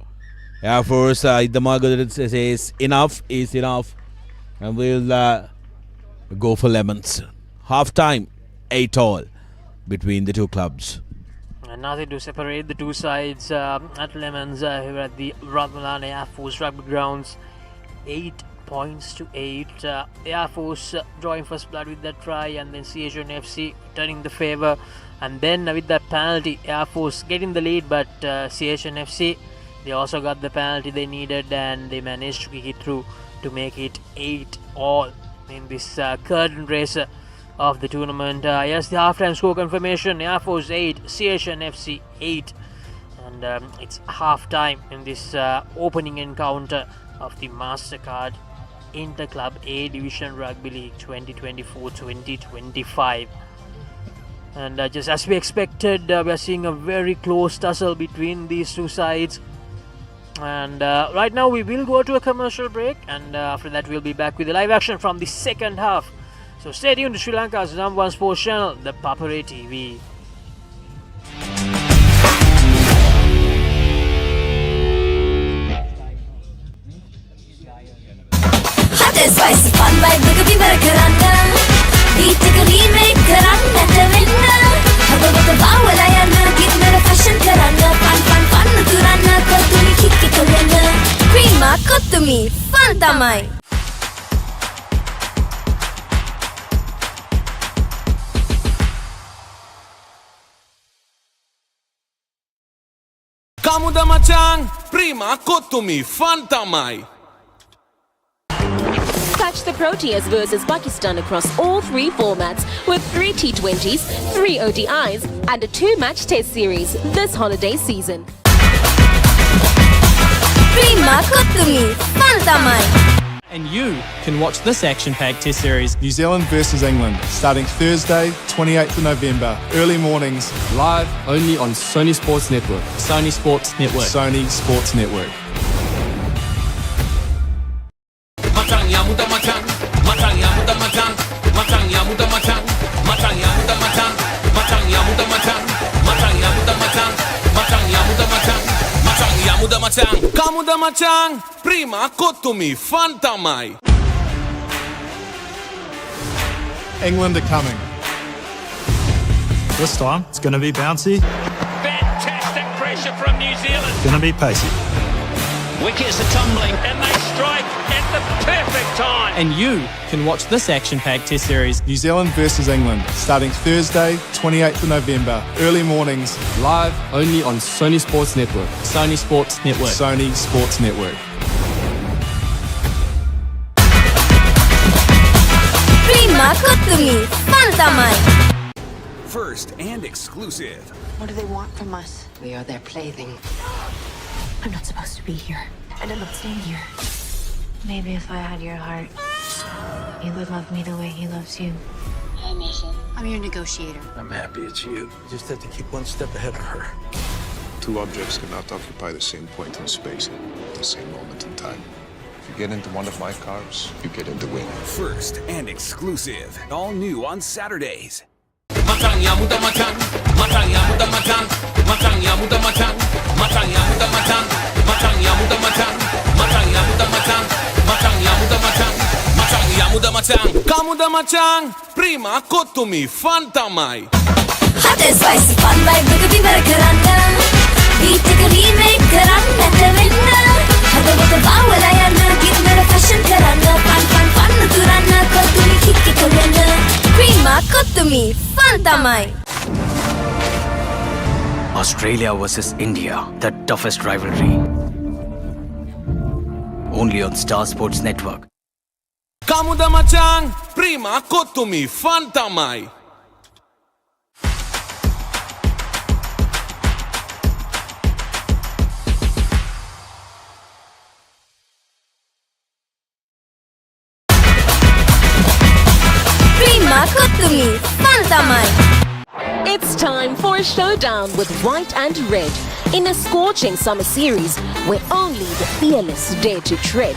Air Force. Idamagadar says enough is enough, and we'll go for lemons. Half time, 8-all between the two clubs.
And nothing to separate the two sides at lemons here at the Ratmalana Air Force Rugby grounds. 8 points to 8. Air Force drawing first blood with that try, and then CH&FC turning the favour. And then with that penalty, Air Force getting the lead, but CH&FC, they also got the penalty they needed, and they managed to kick it through to make it 8-all in this curtain raiser of the tournament. Yes, the halftime score confirmation: Air Force 8, CH&FC 8, and it's halftime in this opening encounter of the Mastercard Interclub A Division Rugby League 2024-2025. And just as we expected, we are seeing a very close tussle between these two sides. And right now we will go to a commercial break, and after that we'll be back with the live action from the second half. So stay tuned to Sri Lanka's #1 sports channel, the Papare TV.
Hot and spicy fun vibe එක විවර කරන්න beat එක remake කරන්නට වෙන්න හදවත බාවලා යන්න කින්නර fashion කරන්න fun උතුරන්න කොතුමි kick එක වෙන්න prima කොතුමි fun තමයි.
Kamuda Machang, prima kotumi fantamai.
Catch the Proteas versus Pakistan across all 3 formats with 3 T20s, 3 ODIs and a 2-match test series this holiday season.
Prima kotumi fun tamai.
And you can watch this action-packed test series,
New Zealand versus England, starting Thursday, 28th of November, early mornings,
live only on Sony Sports Network.
Sony Sports Network.
Sony Sports Network.
Kamuda Machang, prima kotumi fantamai.
England are coming.
This time, it's going to be bouncy.
Fantastic pressure from New Zealand.
Going to be pacey.
Wickets are tumbling, and they strike at the perfect time.
And you can watch this action-packed test series,
New Zealand versus England, starting Thursday, 28th of November, early mornings,
live only on Sony Sports Network.
Sony Sports Network.
Sony Sports Network.
Prima kotumi fun tamai.
First and exclusive.
What do they want from us? We are their plaything. I'm not supposed to be here, and I'm not staying here. Maybe if I had your heart, he would love me the way he loves you.
Hi, Misha. I'm your negotiator.
I'm happy it's you. You just have to keep one step ahead of her.
2 objects cannot occupy the same point in space at the same moment in time. If you get into one of my cars, you get in the wing.
First and exclusive. All new on Saturdays.
Machang, Matang ya muda matang, matang ya muda matang, matang ya muda matang, matang ya muda matang, matang ya muda matang, matang ya muda matang, matang ya muda matang. Kamu da matang, prima aku mi fanta mai.
Hot and spicy fun like Rugby berkerana. Beat ke remake kerana terwena. Ada buat bawa layana, kita fashion kerana. Fun turana, kau tuli kiki kerana. Prima aku mi fanta mai.
Australia versus India, the toughest rivalry. Only on Star Sports Network.
Kamu da matang, prima aku mi fanta mai.
Prima aku mi fanta mai.
It's time for a showdown with white and red in a scorching summer series where only the fearless dare to tread.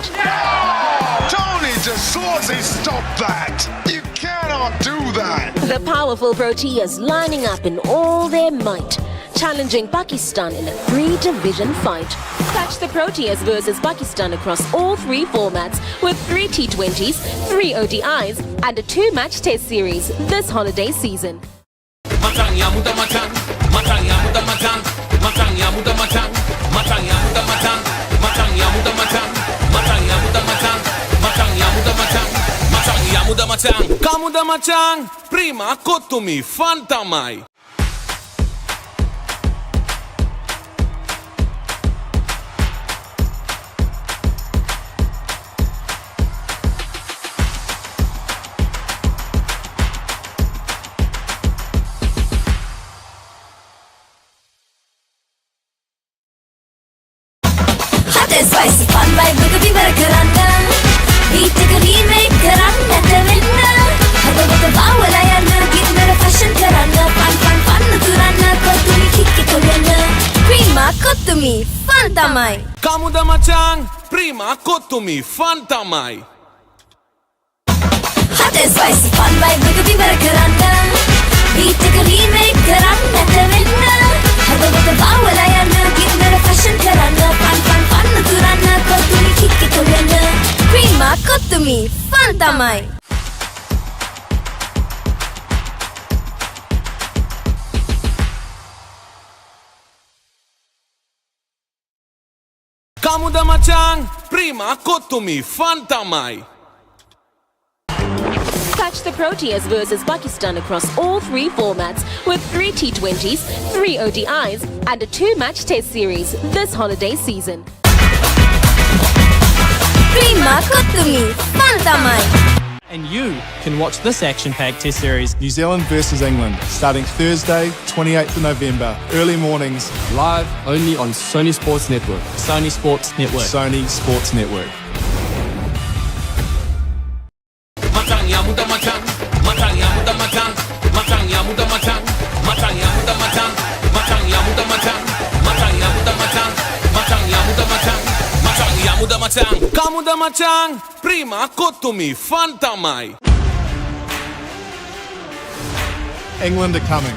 Tony DeSorzi, stop that! You cannot do that!
The powerful Proteas lining up in all their might, challenging Pakistan in a 3-division fight. Catch the Proteas versus Pakistan across all 3 formats with 3 T20s, 3 ODIs and a 2-match test series this holiday season.
Matang ya muda matang, matang ya muda matang, matang ya muda matang, matang ya muda matang, matang ya muda matang, matang ya muda matang, matang ya muda matang, matang ya muda matang. Kamu da matang, prima aku mi fanta mai.
Spicy fun like Rugby berkerana. Beat ke remake kerana terwena. Ada buat bawa layana, kita fashion kerana. Fun turana, kau tuli kiki kerana. Prima aku mi fanta mai.
Kamu da matang, prima aku mi fanta mai.
Hot and spicy fun like Rugby berkerana. Beat ke remake kerana terwena. Ada buat bawa layana, kita fashion kerana. Fun turana, kau tuli kiki kerana. Prima aku mi fanta mai.
Kamu da matang, prima aku mi fanta mai.
Catch the Proteas versus Pakistan across all 3 formats with 3 T20s, 3 ODIs and a 2-match test series this holiday season.
Prima aku mi fanta mai.
And you can watch this action-packed test series
New Zealand versus England, starting Thursday, 28th of November, early mornings.
Live only on Sony Sports Network.
Sony Sports Network.
Sony Sports Network.
Matang ya muda matang, matang ya muda matang, matang ya muda matang, matang ya muda matang, matang ya muda matang, matang ya muda matang, matang ya muda matang, matang ya muda matang. Kamu da matang, prima aku mi fanta mai.
England are coming.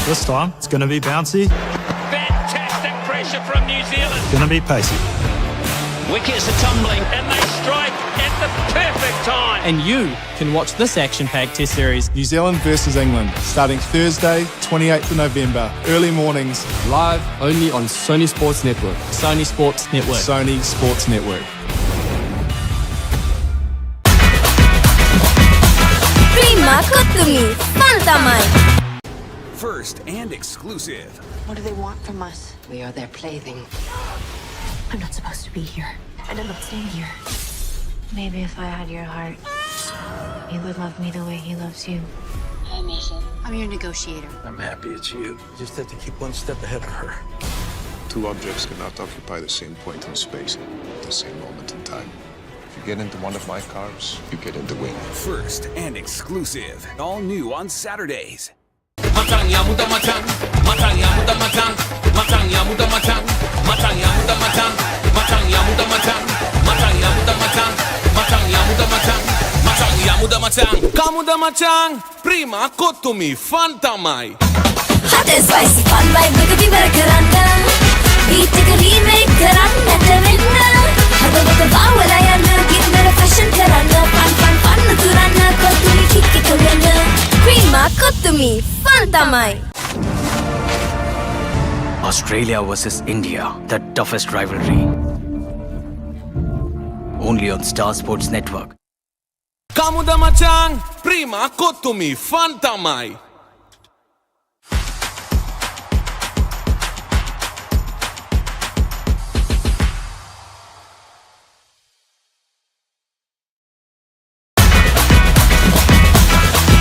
This time, it's going to be bouncy.
Fantastic pressure from New Zealand.
It's going to be pacey.
Wickets are tumbling and they strike at the perfect time.
And you can watch this action-packed test series
New Zealand versus England, starting Thursday, 28th of November, early mornings.
Live only on Sony Sports Network.
Sony Sports Network.
Sony Sports Network.
Prima aku mi fanta mai.
First and exclusive.
What do they want from us? We are their plaything. I'm not supposed to be here, and I'm not staying here. Maybe if I had your heart, you would love me the way he loves you.
Hi, Mason. I'm your negotiator.
I'm happy it's you. You just have to keep one step ahead of her.
2 objects cannot occupy the same point in space at the same moment in time. If you get into one of my cars, you get in the wing.
First and exclusive. All new on Saturdays.
Matang ya muda matang, matang ya muda matang, matang ya muda matang, matang ya muda matang, matang ya muda matang, matang ya muda matang, matang ya muda matang, matang ya muda machan, kamuda machan, prima kottumi, fanta mai.
Hot and spicy, fun vibe, magati barakarana. Beat ka remake karana tavinna. Hada bawala yana, kindara fashion karana. Fun turana, kottumi kikki tavinna. Prima kottumi, fanta mai.
Australia versus India, the toughest rivalry. Only on Star Sports Network.
Kamuda machan, prima kottumi, fanta mai.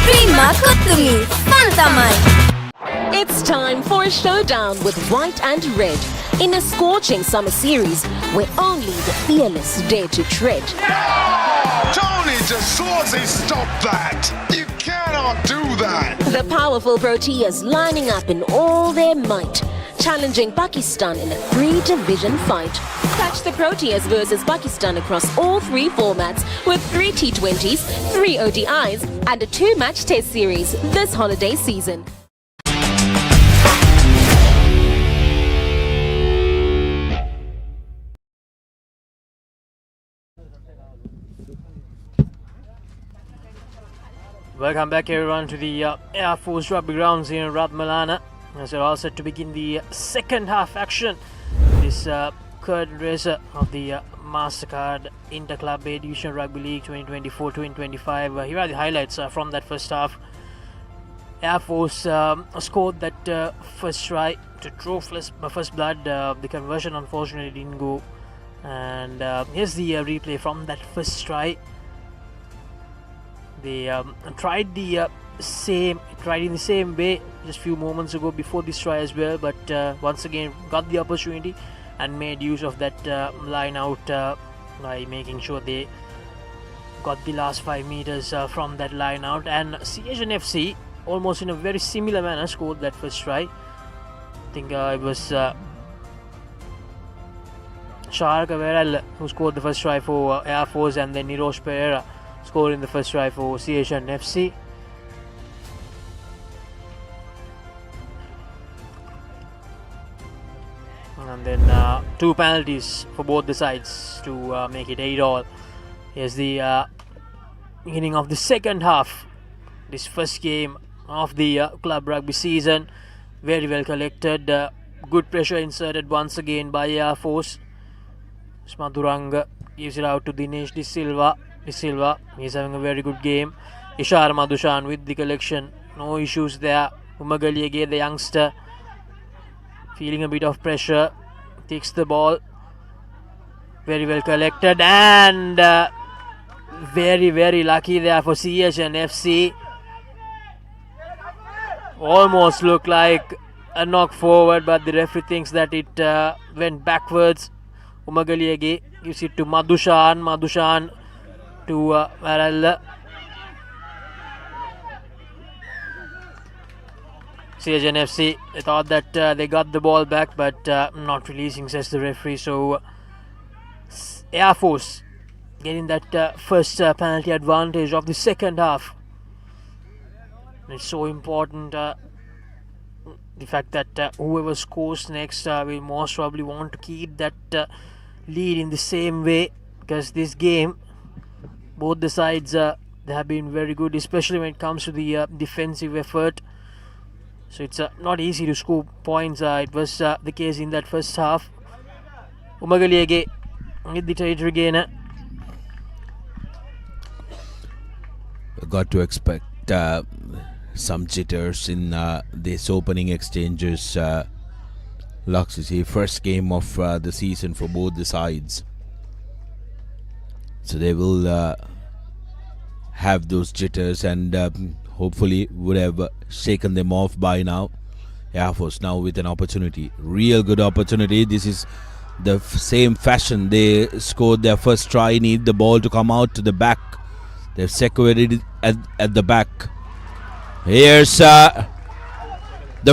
Prima kottumi, fanta mai.
It's time for a showdown with white and red in a scorching summer series where only the fearless dare to tread.
Tony DeSorzi, stop that! You cannot do that!
The powerful Proteas lining up in all their might, challenging Pakistan in a three-division fight. Catch the Proteas versus Pakistan across all three formats with 3 T20s, 3 ODIs and a 2-match test series this holiday season.
Welcome back everyone to the Air Force Rugby grounds here in Ratmalana, as we're all set to begin the second half action. This curtain raiser of the Mastercard Interclub A Division Rugby League 2024-2025. Here are the highlights from that first half. Air Force scored that first try to draw first blood. The conversion unfortunately didn't go, and here's the replay from that first try. They tried in the same way just a few moments ago before this try as well, but once again got the opportunity and made use of that line out by making sure they got the last 5 meters from that line out. And CH&FC almost in a very similar manner scored that first try. I think it was Shark Averal who scored the first try for Air Force, and then Nirosh Pereira scored in the first try for CH&FC. And then 2 penalties for both the sides to make it 8-all. Here's the beginning of the second half. This first game of the club rugby season. Very well collected. Good pressure inserted once again by Air Force. Smaduranga gives it out to Dinesh De Silva. He's having a very good game. Ishar Madhushan with the collection, no issues there. Umagaliage, the youngster, feeling a bit of pressure, takes the ball, very well collected, and very lucky there for CH&FC. Almost looked like a knock forward, but the referee thinks that it went backwards. Umagaliage gives it to Madhushan to Varela. CH&FC, they thought that they got the ball back, but not releasing, says the referee. So Air Force getting that first penalty advantage of the second half. And it's so important, the fact that whoever scores next will most probably want to keep that lead in the same way, because this game, both the sides they have been very good, especially when it comes to the defensive effort. So it's not easy to score points. It was the case in that first half. Umagaliage with the territory gainer.
Got to expect some jitters in this opening exchanges. Lux is the first game of the season for both the sides, so they will have those jitters, and hopefully would have shaken them off by now. Air Force now with an opportunity, real good opportunity. This is the same fashion they scored their first try. Need the ball to come out to the back. They've separated it at the back. Here's the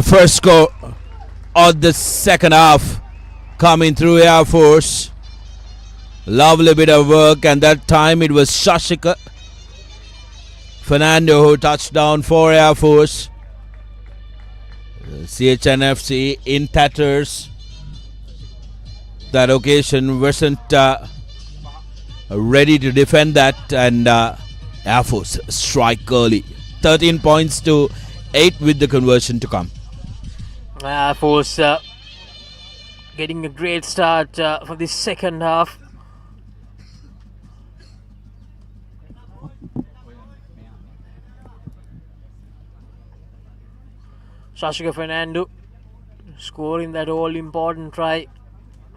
first score of the second half coming through Air Force. Lovely bit of work, and that time it was Shashika Fernando, touchdown for Air Force. CH&FC in tatters. That occasion wasn't ready to defend that, and Air Force strike early. 13 points to 8 with the conversion to come.
Air Force getting a great start for this second half. Shashika Fernando scoring that all-important try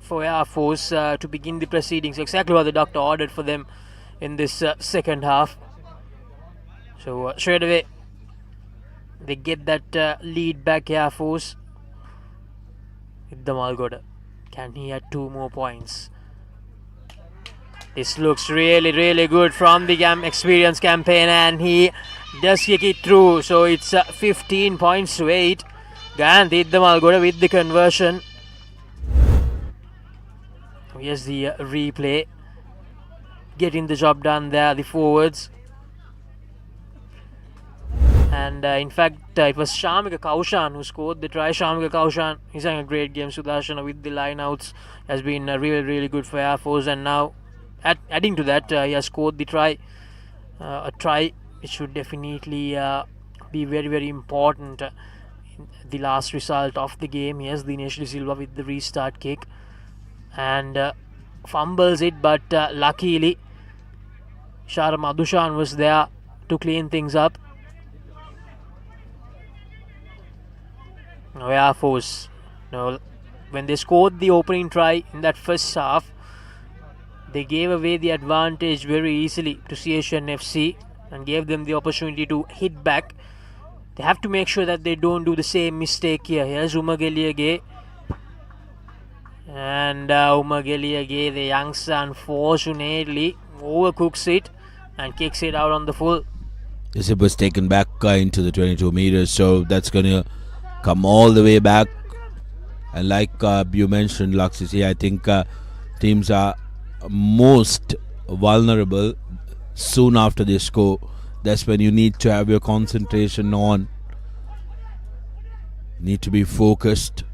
for Air Force to begin the proceedings. Exactly what the doctor ordered for them in this second half. So straight away they get that lead back, Air Force. Malgoda, can he add 2 more points? This looks really, really good from the experienced campaign, and he does kick it through. So it's 15 points to 8. Gant Malgoda with the conversion. Here's the replay. Getting the job done there, the forwards. And in fact, it was Shamika Kaushan who scored the try. Shamika Kaushan, he's having a great game. Sudarshana with the lineouts has been really, really good for Air Force. And now, adding to that, he has scored the try. A try which should definitely be very, very important. The last result of the game. Here's Dinesh De Silva with the restart kick. And fumbles it, but luckily Shara Madhushan was there to clean things up. Now Air Force, when they scored the opening try in that first half, they gave away the advantage very easily to CH&FC and gave them the opportunity to hit back. They have to make sure that they don't do the same mistake here. Here's Umageliage. And Umageliage, the youngster, unfortunately overcooks it and kicks it out on the full.
This was taken back into the 22 meters, so that's going to come all the way back. And like you mentioned, Laksisi, I think teams are most vulnerable soon after they score. That's when you need to have your concentration on. Need to be focused.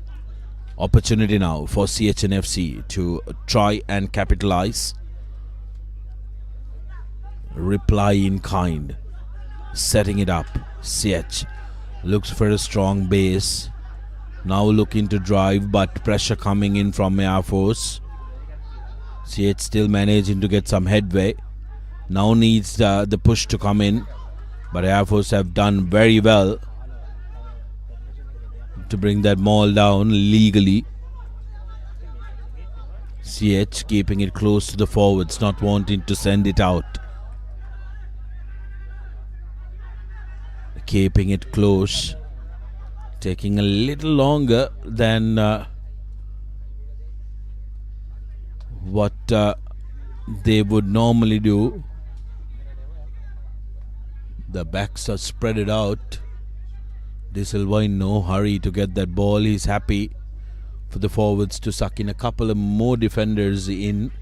Opportunity now for CH&FC to try and capitalize. Reply in kind. Setting it up. CH looks for a strong base. Now looking to drive, but pressure coming in from Air Force. CH still managing to get some headway. Now needs the push to come in, but Air Force have done very well to bring that ball down legally. CH keeping it close to the forwards, not wanting to send it out. Keeping it close, taking a little longer than what they would normally do. The backs are spread it out. De Silva in no hurry to get that ball. He's happy for the forwards to suck in a couple of more defenders in.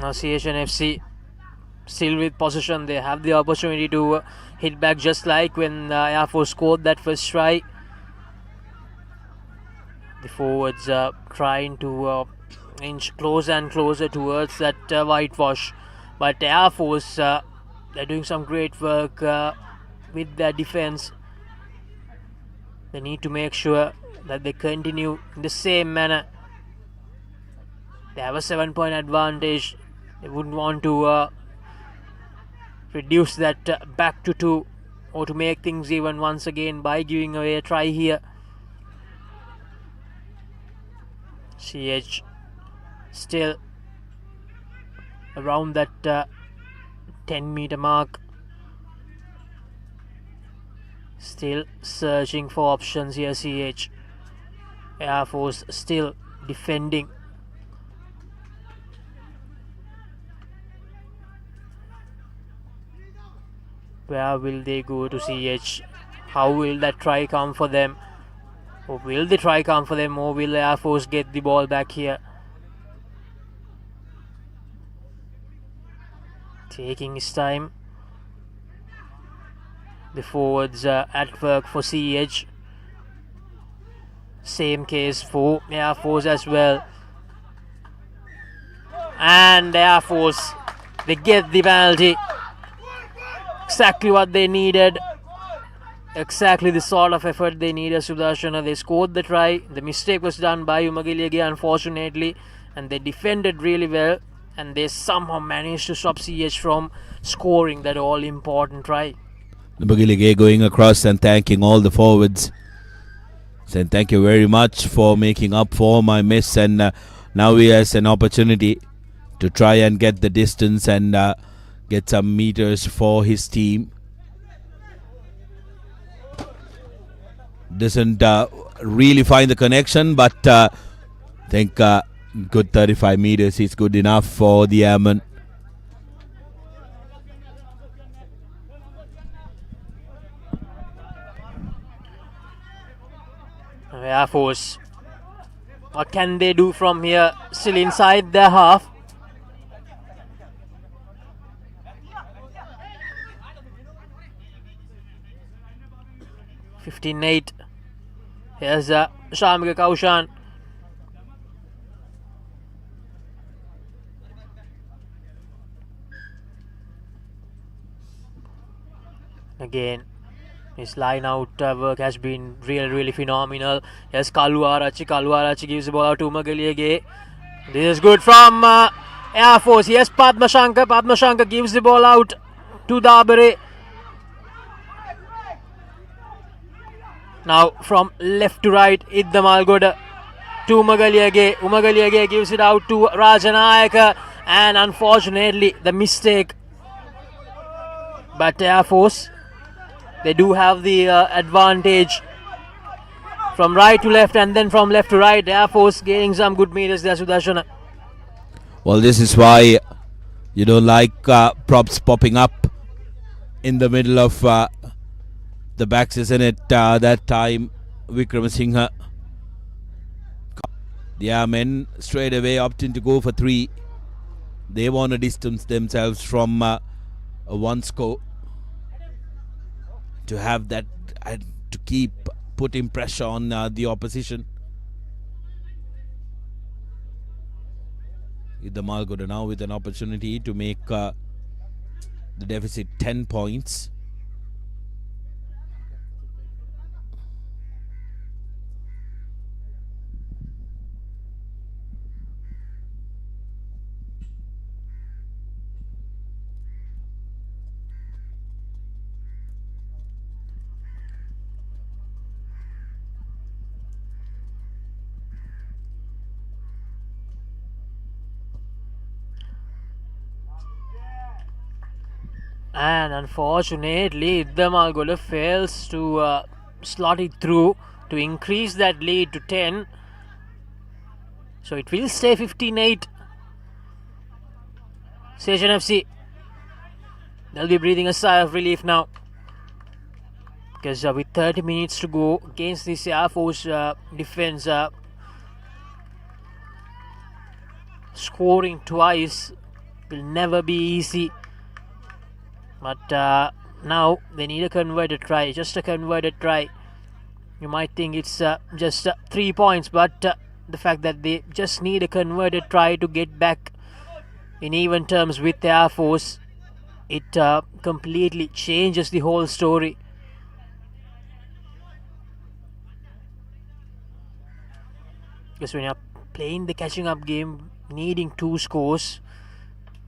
Now CH&FC still with possession. They have the opportunity to hit back, just like when Air Force scored that first try. The forwards trying to inch closer and closer towards that whitewash. But Air Force, they're doing some great work with their defense. They need to make sure that they continue in the same manner. They have a 7-point advantage. They wouldn't want to reduce that back to 2 or to make things even once again by giving away a try here. CH still around that 10-meter mark. Still searching for options here, CH. Air Force still defending. Where will they go to CH? How will that try come for them? Or will the try come for them, or will Air Force get the ball back here? taking his time. The forwards at work for CH. Same case for Air Force as well. And Air Force, they get the penalty. Exactly what they needed. Exactly the sort of effort they needed, Sudarshana. They scored the try. The mistake was done by Umagiliage, unfortunately. And they defended really well. And they somehow managed to stop CH from scoring that all-important try.
Umagiliage going across and thanking all the forwards. Saying thank you very much for making up for my miss. And now he has an opportunity to try and get the distance and get some meters for his team. Doesn't really find the connection, but I think good 35 meters is good enough for the Airmen.
Air Force, what can they do from here? Still inside their half. (15-8). Here's Shamika Kaushan. Again, his line out work has been really phenomenal. Yes, Kaluarachi gives the ball out to Umagiliage. This is good from Air Force. Yes, Padmashankar gives the ball out to Dabare. Now from left to right, Idda Malgoda to Umagiliage. Umagiliage gives it out to Rajanayaka, and unfortunately the mistake. But Air Force, they do have the advantage from right to left and then from left to right. Air Force gaining some good meters there, Sudarshana.
Well, this is why you don't like props popping up in the middle of the backs, isn't it? That time, Vikramasinghe. The Airmen straight away opting to go for 3. They want to distance themselves from a 1 score. To have that, to keep putting pressure on the opposition. Idda Malgoda now with an opportunity to make the deficit 10 points.
And unfortunately, Idda Malgoda fails to slot it through to increase that lead to 10. So it will stay 15-8. CH&FC, they'll be breathing a sigh of relief now. Because with 30 minutes to go against this Air Force defense, scoring twice will never be easy. But now they need a converted try, just a converted try. You might think it's just 3 points, but the fact that they just need a converted try to get back in even terms with the Air Force, it completely changes the whole story. Because when you're playing the catching up game, needing 2 scores,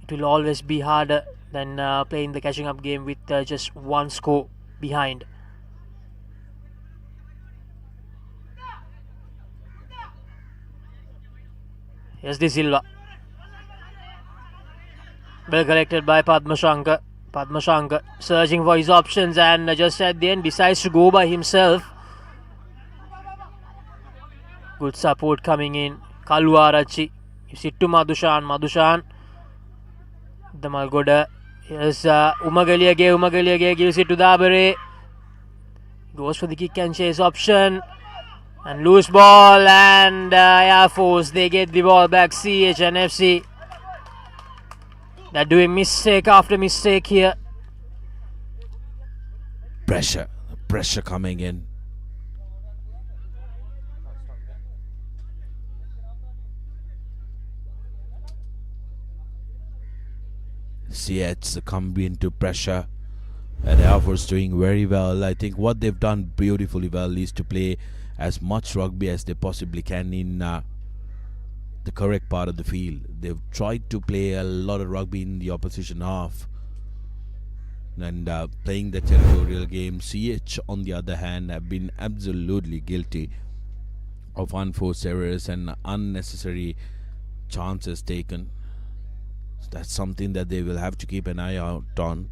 it will always be harder than playing the catching up game with just 1 score behind. Here's the Silva. Well collected by Padmashankar. Padmashankar searching for his options, and just at the end decides to go by himself. Good support coming in. Kaluarachi. You see to Madushan. The Malgoda. Yes, Umagiliage gives it to Dabare. Goes for the kick and chase option. And loose ball, and Air Force, they get the ball back. CH&FC. They're doing mistake after mistake here.
Pressure coming in. CH succumbed into pressure, and Air Force doing very well. I think what they've done beautifully well is to play as much rugby as they possibly can in the correct part of the field. They've tried to play a lot of rugby in the opposition half and playing the territorial game. CH, on the other hand, have been absolutely guilty of unforced errors and unnecessary chances taken. So that's something that they will have to keep an eye out on.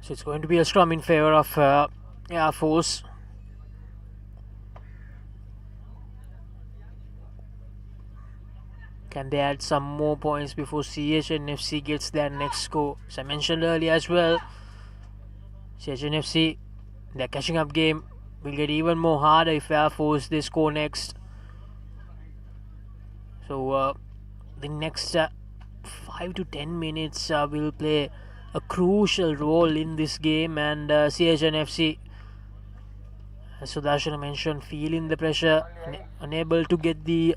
So it's going to be a scrum in favor of Air Force. Can they add some more points before CH&FC gets their next score? As I mentioned earlier as well, CH&FC, their catching up game will get even more harder if Air Force they score next. So the next 5 to 10 minutes will play a crucial role in this game, and CH&FC, as Sudarshan mentioned, feeling the pressure, unable to get the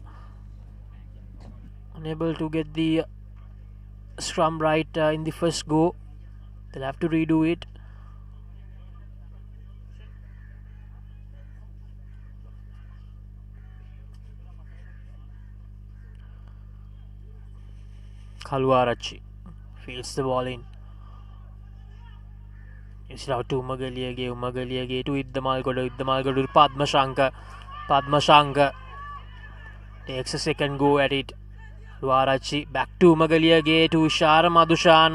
scrum right in the first go. They'll have to redo it. Kalwarachi fields the ball in. It's now to Umagaliage to Iddamalgodu, Padmashanka takes a second go at it. Luarachi back to Magaliage to Ishara Madushan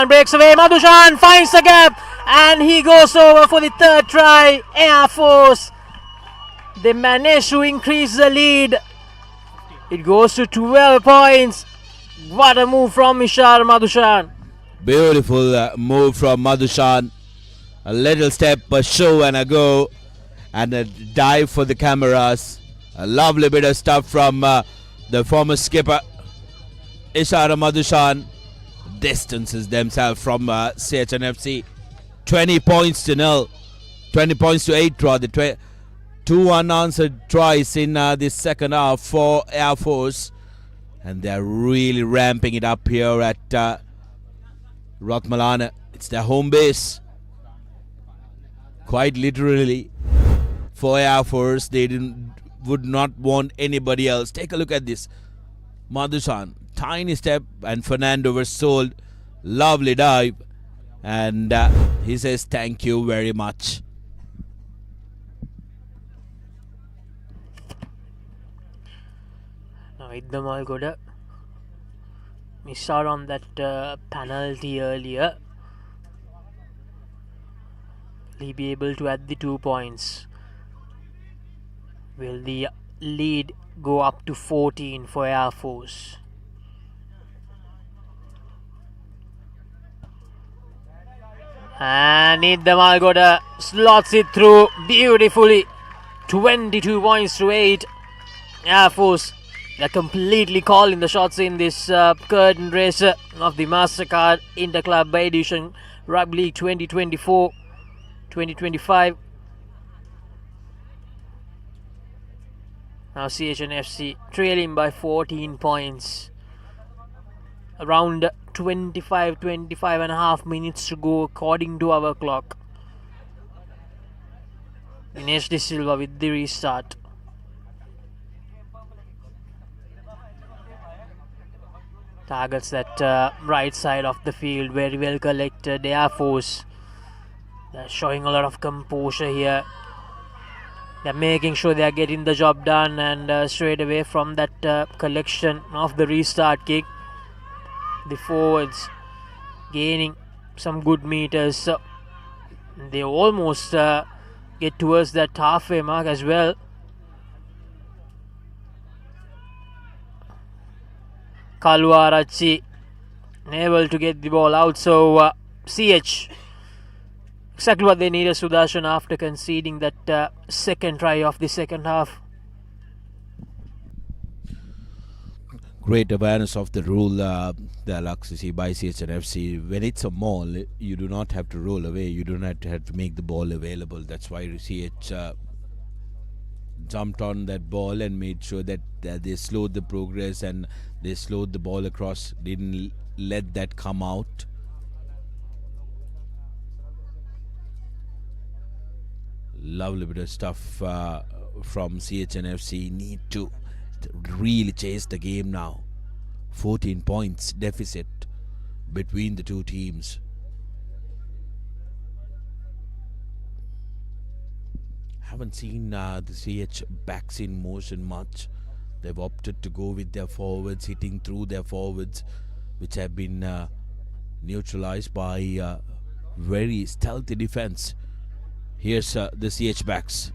breaks away, Madushan finds the gap and he goes over for the third try. Air Force, they manage to increase the lead. It goes to 12 points. What a move from Ishara Madushan.
Beautiful move from Madushan. A little step, a show and a go, and a dive for the cameras. A lovely bit of stuff from the former skipper Ishara Madushan. Distances themselves from CH&FC. 20 points to 0. 20 points to 8 rather. 2 unanswered tries in the second half for Air Force. And they're really ramping it up here at Ratmalana. It's their home base. Quite literally for Air Force. They would not want anybody else. Take a look at this. Madushan, tiny step, and Fernando was sold. Lovely dive. And he says thank you very much.
Now Iddamalgoda missed out on that penalty earlier. Will he be able to add the 2 points? Will the lead go up to 14 for Air Force? And Iddamalgoda slots it through beautifully. 22 points to 8. Air Force, they're completely calling the shots in this curtain raiser of the Mastercard Interclub Edition Rugby League 2024-2025. Now CH&FC trailing by 14 points. Around 25 and a half minutes to go according to our clock. Dinesh De Silva with the restart. Targets that right side of the field, very well collected. Air Force, they're showing a lot of composure here. They're making sure they are getting the job done, and straight away from that collection of the restart kick, the forwards gaining some good meters. So they almost get towards that halfway mark as well. Kalwarachi able to get the ball out. So CH, exactly what they needed, Sudarshan, after conceding that second try of the second half.
Great awareness of the rule, Dialog by CH&FC. When it's a maul, you do not have to roll away. You do not have to make the ball available. That's why CH jumped on that ball and made sure that they slowed the progress and they slowed the ball across. Didn't let that come out. Lovely bit of stuff from CH&FC. Need to really chase the game now. 14 points deficit between the two teams. Haven't seen the CH backs in motion much. They've opted to go with their forwards, hitting through their forwards, which have been neutralized by very stealthy defense. Here's the CH backs.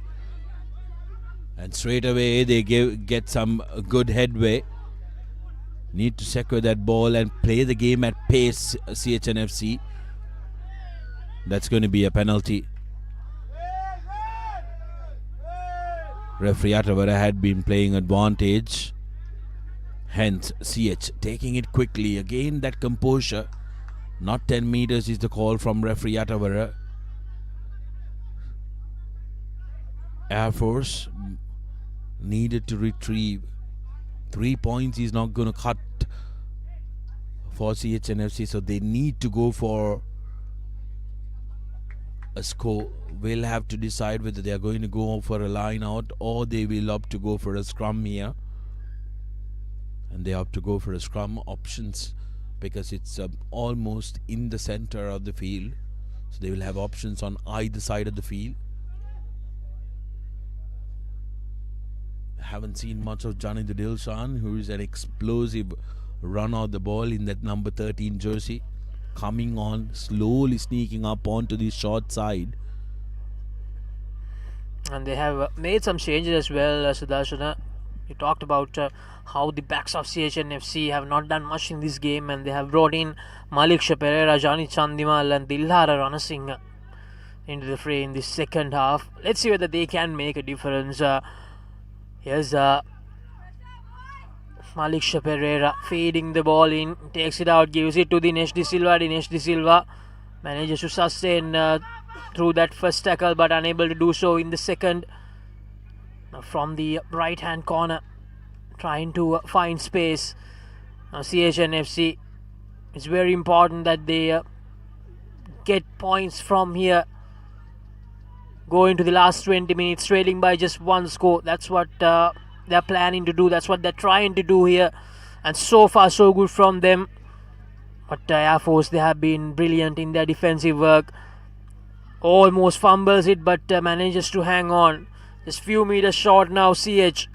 And straight away they get some good headway. Need to secure that ball and play the game at pace, CH&FC. That's going to be a penalty. Referee Atavara had been playing advantage. Hence CH taking it quickly. Again that composure. Not 10 meters is the call from referee Atavara. Air Force needed to retrieve. 3 points is not going to cut for CH&FC, so they need to go for a score. Will have to decide whether they are going to go for a line out or they will opt to go for a scrum here. And they opt to go for a scrum options because it's almost in the center of the field. So they will have options on either side of the field. Haven't seen much of Johnny the Dilshan, who is an explosive runner of the ball in that number 13 jersey. Coming on, slowly sneaking up onto the short side.
And they have made some changes as well, Sudarshana. You talked about how the backs of CH&FC have not done much in this game, and they have brought in Malik Pereira, Jani Chandimal and Dilhara Ranasinghe into the fray in the second half. Let's see whether they can make a difference. Here's Malik Pereira feeding the ball in, takes it out, gives it to Dinesh De Silva. Dinesh De Silva manages to sustain through that first tackle, but unable to do so in the second. Now from the right hand corner, trying to find space. Now CH&FC, it's very important that they get points from here. Go into the last 20 minutes trailing by just one score. That's what they're planning to do. That's what they're trying to do here. And so far so good from them. But Air Force, they have been brilliant in their defensive work. Almost fumbles it, but manages to hang on. Just few meters short now, CH.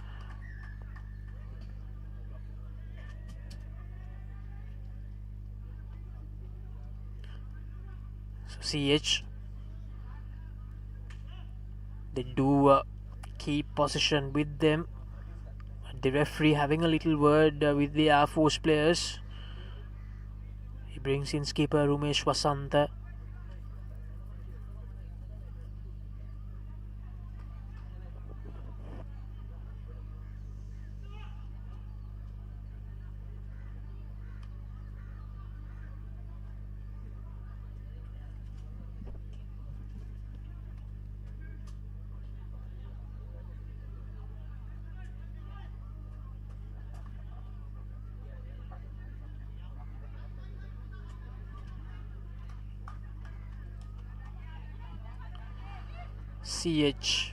So CH, they do keep possession with them. The referee having a little word with the Air Force players. He brings in skipper Rumesh Vasanta. CH,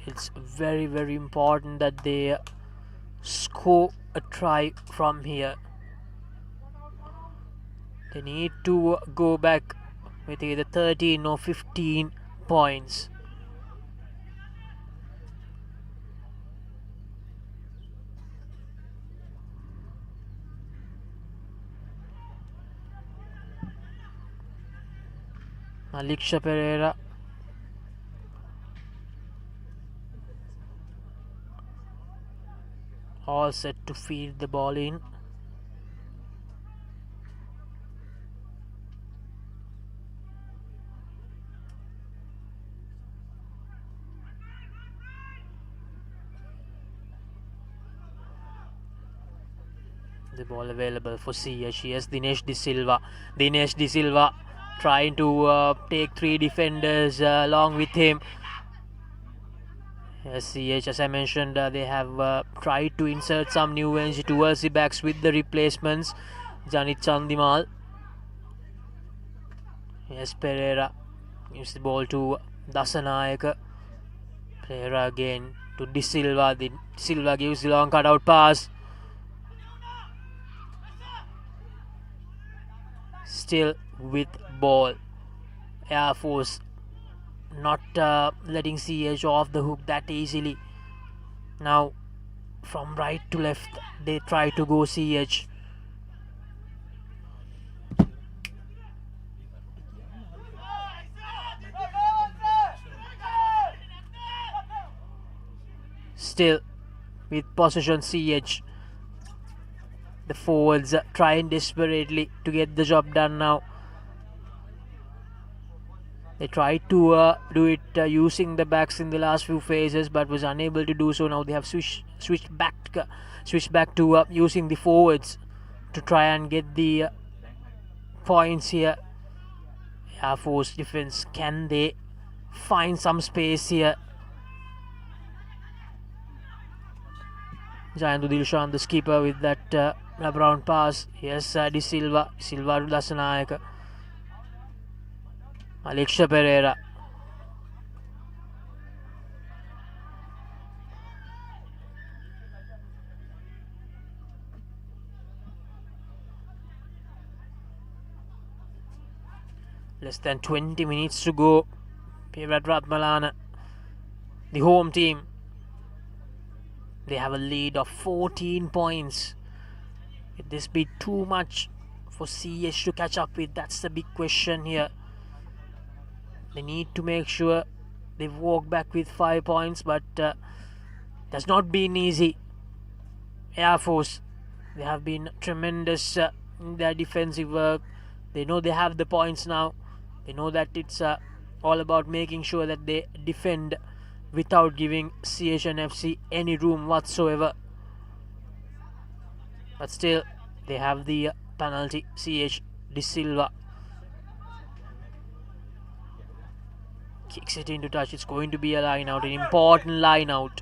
it's very important that they score a try from here. They need to go back with either 13 or 15 points. Alicia Pereira. All set to feed the ball in. The ball available for CH. Yes, Dinesh De Silva. Dinesh De Silva trying to take 3 defenders along with him. Yes, CH, as I mentioned, they have tried to insert some new energy towards the backs with the replacements. Janit Chandimal. Yes, Pereira gives the ball to Dasanayaka. Pereira again to De Silva. De Silva gives the long cutout pass. Still with ball. Air Force not letting CH off the hook that easily. Now from right to left they try to go CH. Still with possession CH. The forwards trying desperately to get the job done now. They tried to do it using the backs in the last few phases, but was unable to do so. Now they have switched back to using the forwards to try and get the points here. Air Force defense, can they find some space here? Jayantu Dilshan, the skipper, with that wraparound pass. Yes, De Silva to Dasanayaka. Alicia Pereira. Less than 20 minutes to go here at Ratmalana. The home team, they have a lead of 14 points. Will this be too much for CH to catch up with? That's the big question here. They need to make sure they walk back with 5 points, but that's not been easy. Air Force, they have been tremendous in their defensive work. They know they have the points now. They know that it's all about making sure that they defend without giving CH&FC any room whatsoever. But still, they have the penalty. CH De Silva kicks it into touch. It's going to be a line out, an important line out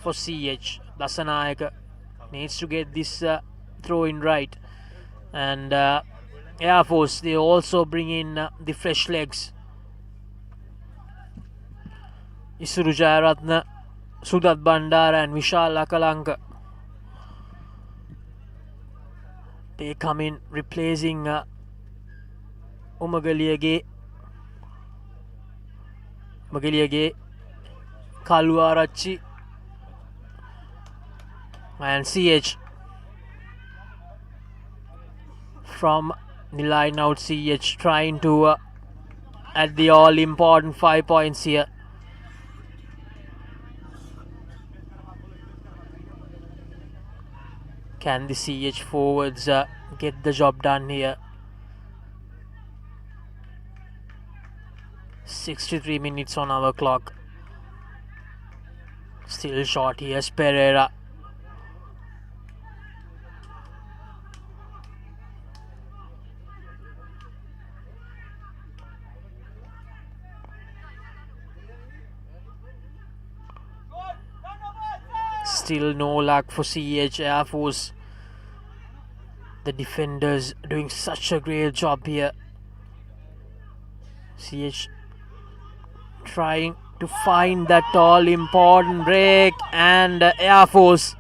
for CH. Dasanayaka needs to get this throw in right. And Air Force, they also bring in the fresh legs. Isuru Jayaratna, Sudat Bandara and Vishal Akalanka. They come in replacing Umagaliage, Kaluarachi and CH. From the line out, CH trying to add the all important 5 points here. Can the CH forwards get the job done here? 63 minutes on our clock. Still short. Here's Pereira. Still no luck for CH. Air Force, the defenders doing such a great job here. CH trying to find that all important break, and Air Force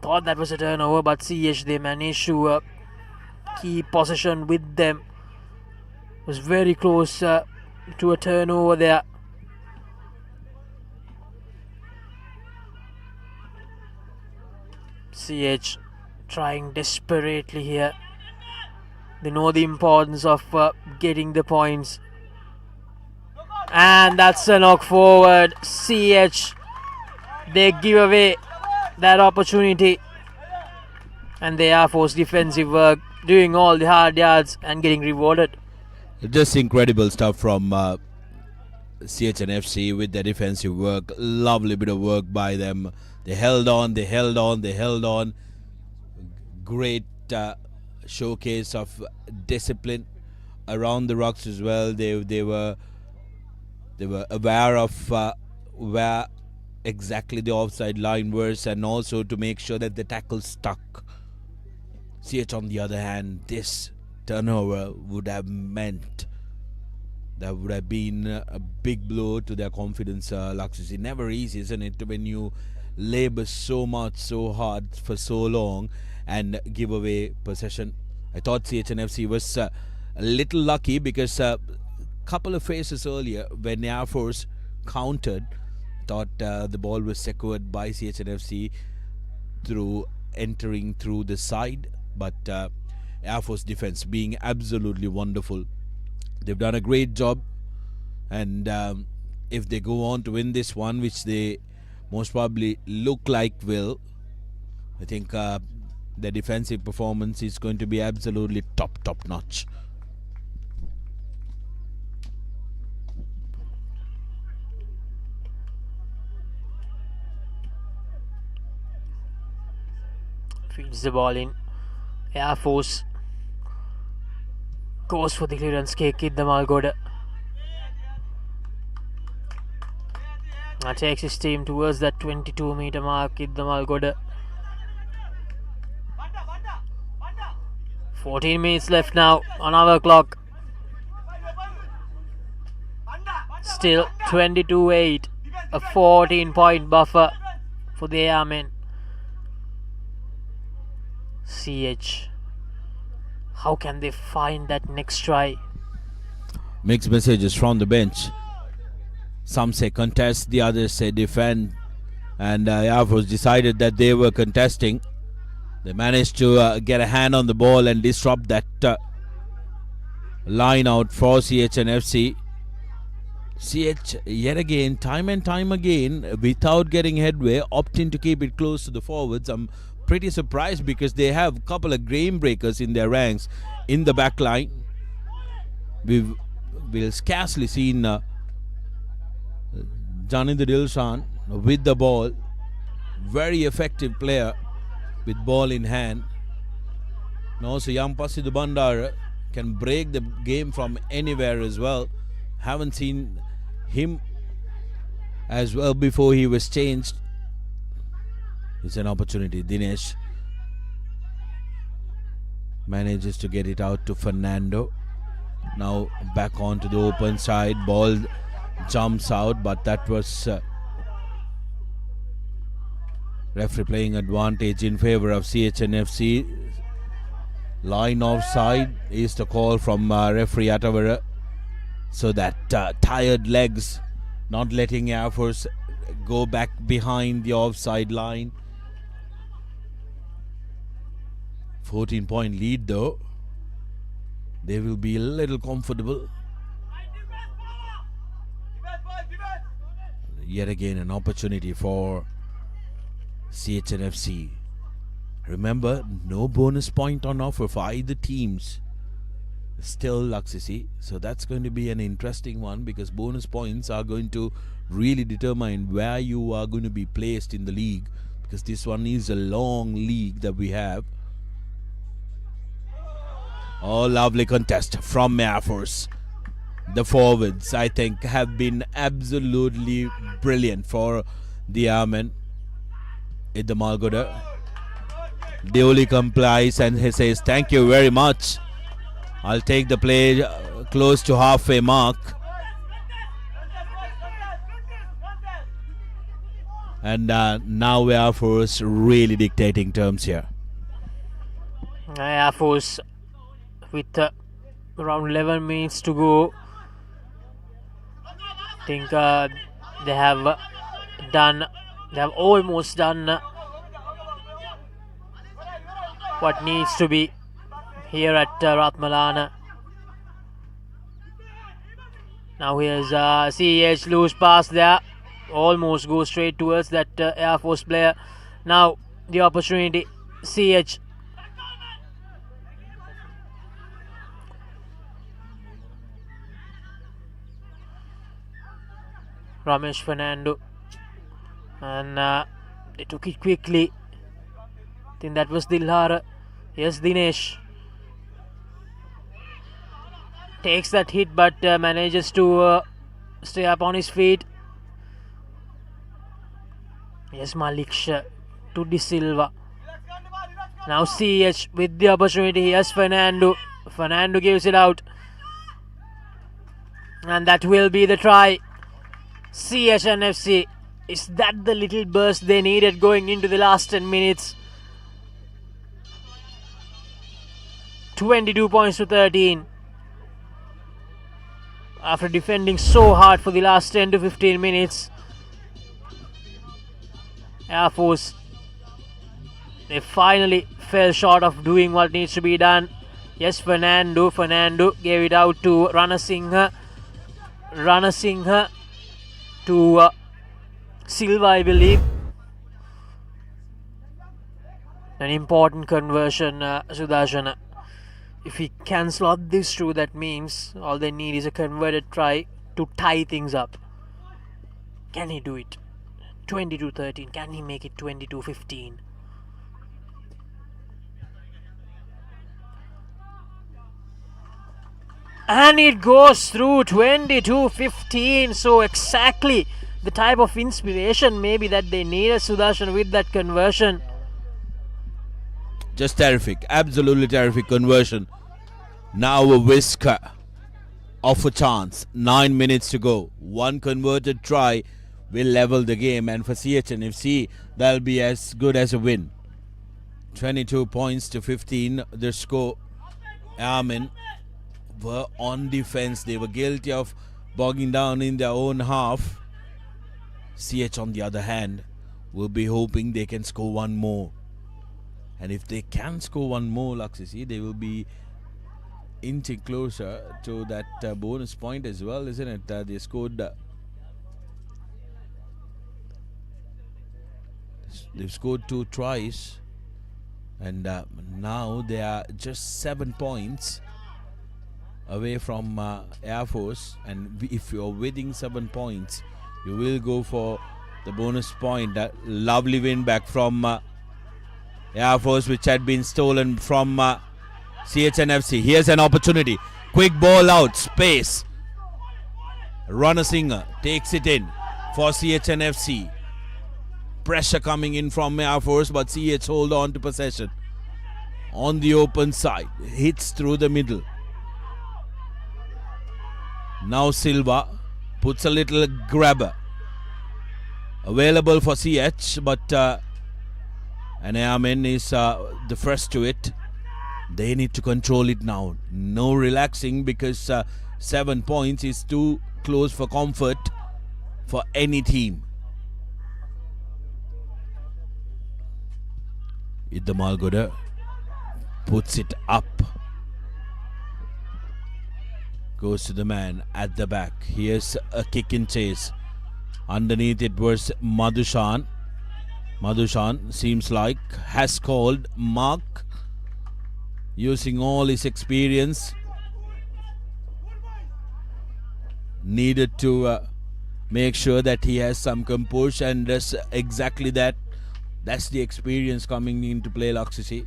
thought that was a turnover, but CH, they managed to keep possession with them. It was very close to a turnover there. CH trying desperately here. They know the importance of getting the points. And that's a knock forward. CH, they give away that opportunity. And the Air Force defensive work, doing all the hard yards and getting rewarded.
Just incredible stuff from CH&FC with the defensive work. Lovely bit of work by them. They held on. Great showcase of discipline around the rucks as well. They were aware of where exactly the offside line was, and also to make sure that the tackle stuck. CH, on the other hand, this turnover would have meant that would have been a big blow to their confidence. It's never easy, isn't it, when you labor so much, so hard for so long and give away possession. I thought CH&FC was a little lucky because a couple of phases earlier when the Air Force countered, thought the ball was secured by CH&FC through entering through the side, but Air Force defense being absolutely wonderful. They've done a great job, and if they go on to win this one, which they most probably look like will, I think their defensive performance is going to be absolutely top notch.
Feeds the ball in. Air Force goes for the clearance kick. It the Malgoda. Takes his team towards that 22-meter mark. It the Malgoda. 14 minutes left now on our clock. Still 22-8. A 14-point buffer for the Airmen. CH, how can they find that next try?
Mixed messages from the bench. Some say contest, the others say defend, and Air Force decided that they were contesting. They managed to get a hand on the ball and disrupt that line out for CH&FC. CH yet again, time and time again, without getting headway, opting to keep it close to the forwards. I'm pretty surprised because they have a couple of game breakers in their ranks in the back line. We've scarcely seen Janindra Dilshan with the ball. Very effective player with ball in hand. And also Yampasi Bandara can break the game from anywhere as well. Haven't seen him as well before he was changed. It's an opportunity. Dinesh manages to get it out to Fernando. Now back onto the open side. Ball jumps out, but that was referee playing advantage in favor of CH&FC. Line offside is the call from referee Atavara. So that tired legs not letting Air Force go back behind the offside line. 14-point lead though. They will be a little comfortable. Yet again an opportunity for CH&FC. Remember, no bonus point on offer for either teams. Still Laksisi. So that's going to be an interesting one, because bonus points are going to really determine where you are going to be placed in the league, because this one is a long league that we have. Oh, lovely contest from Air Force. The forwards, I think, have been absolutely brilliant for the Airmen. Idda Malgoda. Deoli complies and he says, thank you very much. I'll take the play close to halfway mark. And now Air Force really dictating terms here.
Air Force with around 11 minutes to go. I think they have almost done what needs to be here at Ratmalana. Now here's CH, loose pass there. Almost goes straight towards that Air Force player. Now the opportunity, CH. Ramesh Fernando. And they took it quickly. I think that was Dilhara. Here's Dinesh. Takes that hit but manages to stay up on his feet. Yes, Malik Shah to De Silva. Now CH with the opportunity. Yes, Fernando. Fernando gives it out. And that will be the try. CH&FC. Is that the little burst they needed going into the last 10 minutes? 22 points to 13. After defending so hard for the last 10 to 15 minutes. Air Force, they finally fell short of doing what needs to be done. Yes, Fernando gave it out to Rana Singha to Silva, I believe. An important conversion, Sudarshana. If he can slot this through, that means all they need is a converted try to tie things up. Can he do it? 22-13. Can he make it 22-15? And it goes through 22-15. So exactly the type of inspiration maybe that they needed, Sudarshan, with that conversion.
Just terrific. Absolutely terrific conversion. Now a whisker of a chance. 9 minutes to go. One converted try will level the game, and for CH&FC that'll be as good as a win. 22 points to 15 the score. Airmen were on defense. They were guilty of bogging down in their own half. CH on the other hand will be hoping they can score one more, and if they can score one more, Laksisi, they will be inching closer to that bonus point as well, isn't it? They scored they've scored 2 tries, and now they are just 7 points away from Air Force. And if you're winning 7 points, you will go for the bonus point. That lovely win back from Air Force, which had been stolen from CH&FC. Here's an opportunity. Quick ball out, space. Rana Singha takes it in for CH&FC. Pressure coming in from Air Force, but CH hold on to possession. On the open side, hits through the middle. Now Silva puts a little grabber available for CH, but an Airman is the first to it. They need to control it now. No relaxing, because 7 points is too close for comfort for any team. Idda Malgoda puts it up. Goes to the man at the back. Here's a kick in chase. Underneath it was Madhushan. Madhushan seems like has called Mark, using all his experience. Needed to make sure that he has some composure, and does exactly that. That's the experience coming into play, Laksisi.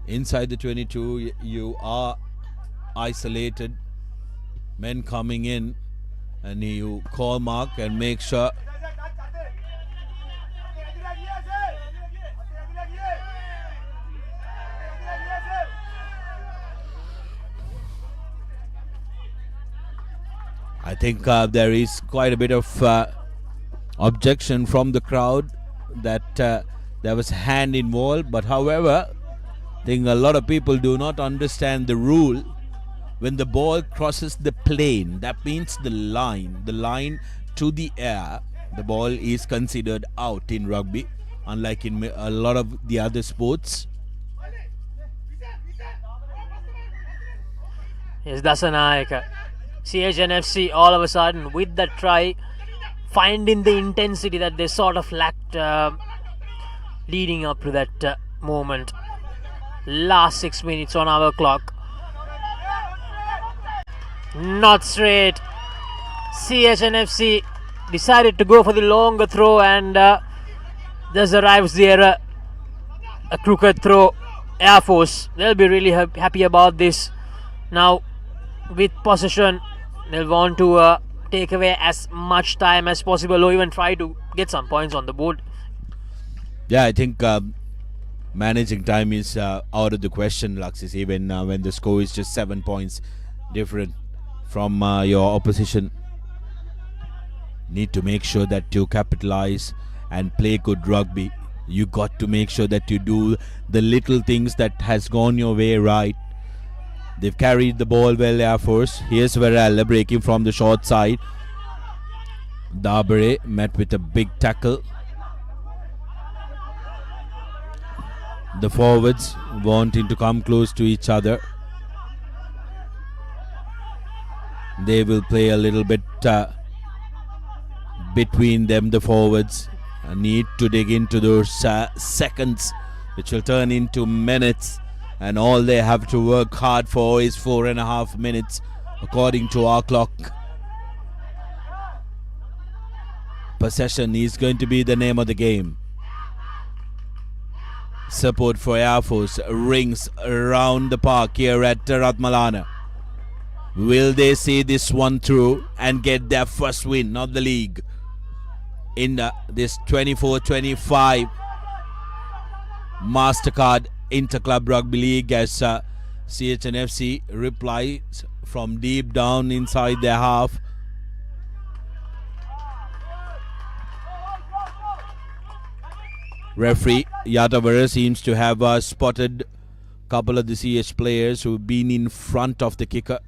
Inside the 22, you are isolated. Men coming in, and you call Mark and make sure I think there is quite a bit of objection from the crowd that there was hand involved, but however, I think a lot of people do not understand the rule. When the ball crosses the plane, that means the line to the air, the ball is considered out in rugby, unlike in a lot of the other sports.
Yes, Dasanayaka. CH&FC all of a sudden with that try, finding the intensity that they sort of lacked leading up to that moment. Last 6 minutes on our clock. Not straight. CH&FC decided to go for the longer throw, and thus arrives there a crooked throw. Air Force, they'll be really happy about this. Now with possession, they'll want to take away as much time as possible, or even try to get some points on the board.
Yeah, I think managing time is out of the question, Laxis, even when the score is just 7 points different from your opposition. Need to make sure that you capitalize and play good rugby. You got to make sure that you do the little things that has gone your way right. They've carried the ball well, Air Force. Here's Varela breaking from the short side. Papare met with a big tackle. The forwards wanting to come close to each other. They will play a little bit between them, the forwards. Need to dig into those seconds, which will turn into minutes, and all they have to work hard for is 4.5 minutes according to our clock. Possession is going to be the name of the game. Support for Air Force rings around the park here at Ratmalana. Will they see this one through and get their first win of the league in this 24-25 Mastercard Interclub Rugby League, as CH&FC replies from deep down inside their half. Referee Yatavara seems to have spotted a couple of the CH players who have been in front of the kicker.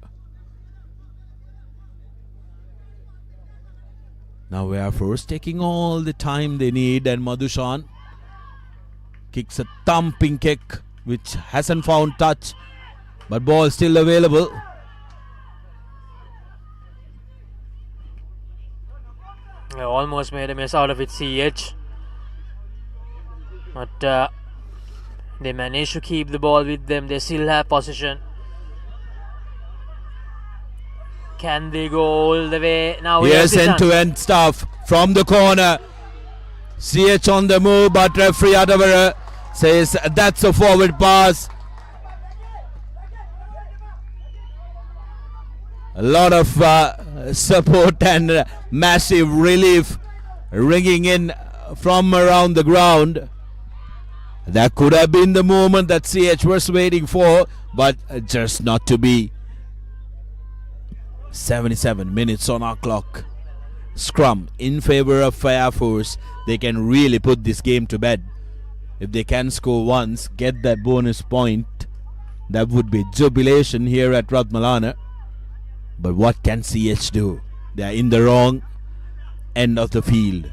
Now Air Force taking all the time they need, and Madhushan kicks a thumping kick which hasn't found touch, but ball still available.
They almost made a mess out of it, CH. But they managed to keep the ball with them. They still have possession. Can they go all the way? Now
here's end-to-end stuff from the corner. CH on the move, but referee Adavara says that's a forward pass. A lot of support and massive relief ringing in from around the ground. That could have been the moment that CH was waiting for, but just not to be. 77 minutes on our clock. Scrum in favor of Air Force. They can really put this game to bed. If they can score once, get that bonus point, that would be jubilation here at Ratmalana. But what can CH do? They are in the wrong end of the field.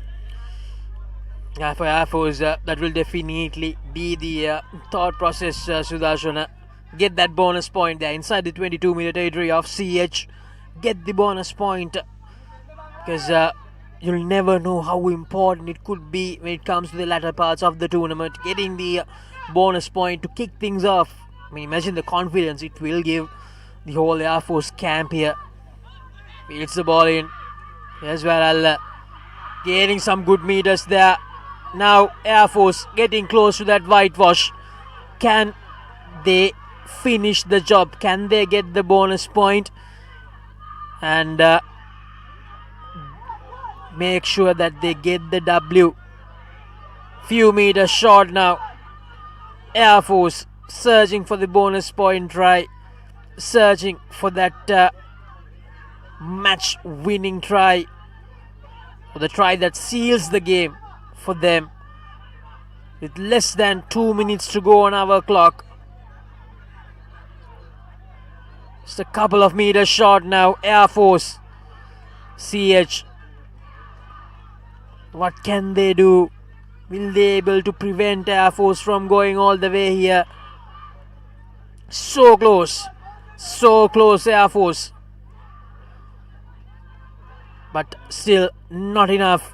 Yeah, for Air Force, that will definitely be the thought process, Sudarshan. Get that bonus point there inside the 22-meter territory of CH. Get the bonus point, because you'll never know how important it could be when it comes to the latter parts of the tournament. Getting the bonus point to kick things off. I mean, imagine the confidence it will give the whole Air Force camp here. Beats the ball in. Here's Varela gaining some good meters there. Now Air Force getting close to that whitewash. Can they finish the job? Can they get the bonus point and make sure that they get the W? Few meters short now. Air Force searching for the bonus point try, searching for that match winning try, or the try that seals the game for them. With less than 2 minutes to go on our clock. Just a couple of meters short now. Air Force, CH. What can they do? Will they be able to prevent Air Force from going all the way here? So close. So close, Air Force. But still not enough.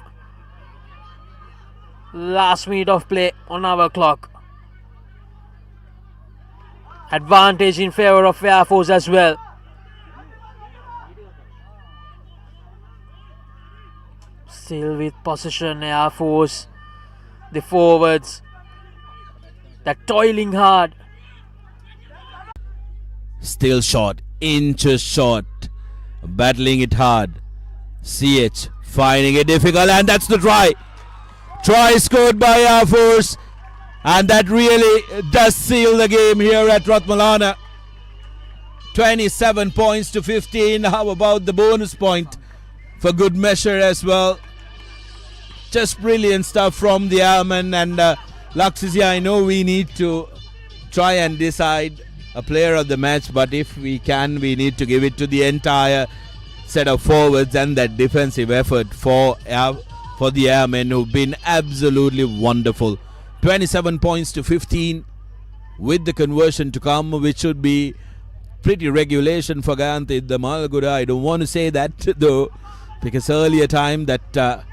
Last minute of play on our clock. Advantage in favor of Air Force as well. Still with possession, Air Force. The forwards. They're toiling hard.
Still short, inches short, battling it hard. CH finding it difficult, and that's the try. Try scored by Air Force, and that really does seal the game here at Ratmalana. 27 points to 15. How about the bonus point for good measure as well? Just brilliant stuff from the Airmen. And Laksisia, I know we need to try and decide a player of the match, but if we can, we need to give it to the entire set of forwards and that defensive effort for the Airmen, who've been absolutely wonderful. 27 points to 15 with the conversion to come, which should be pretty regulation for Gayantid the Malguda. I don't want to say that though, because earlier time that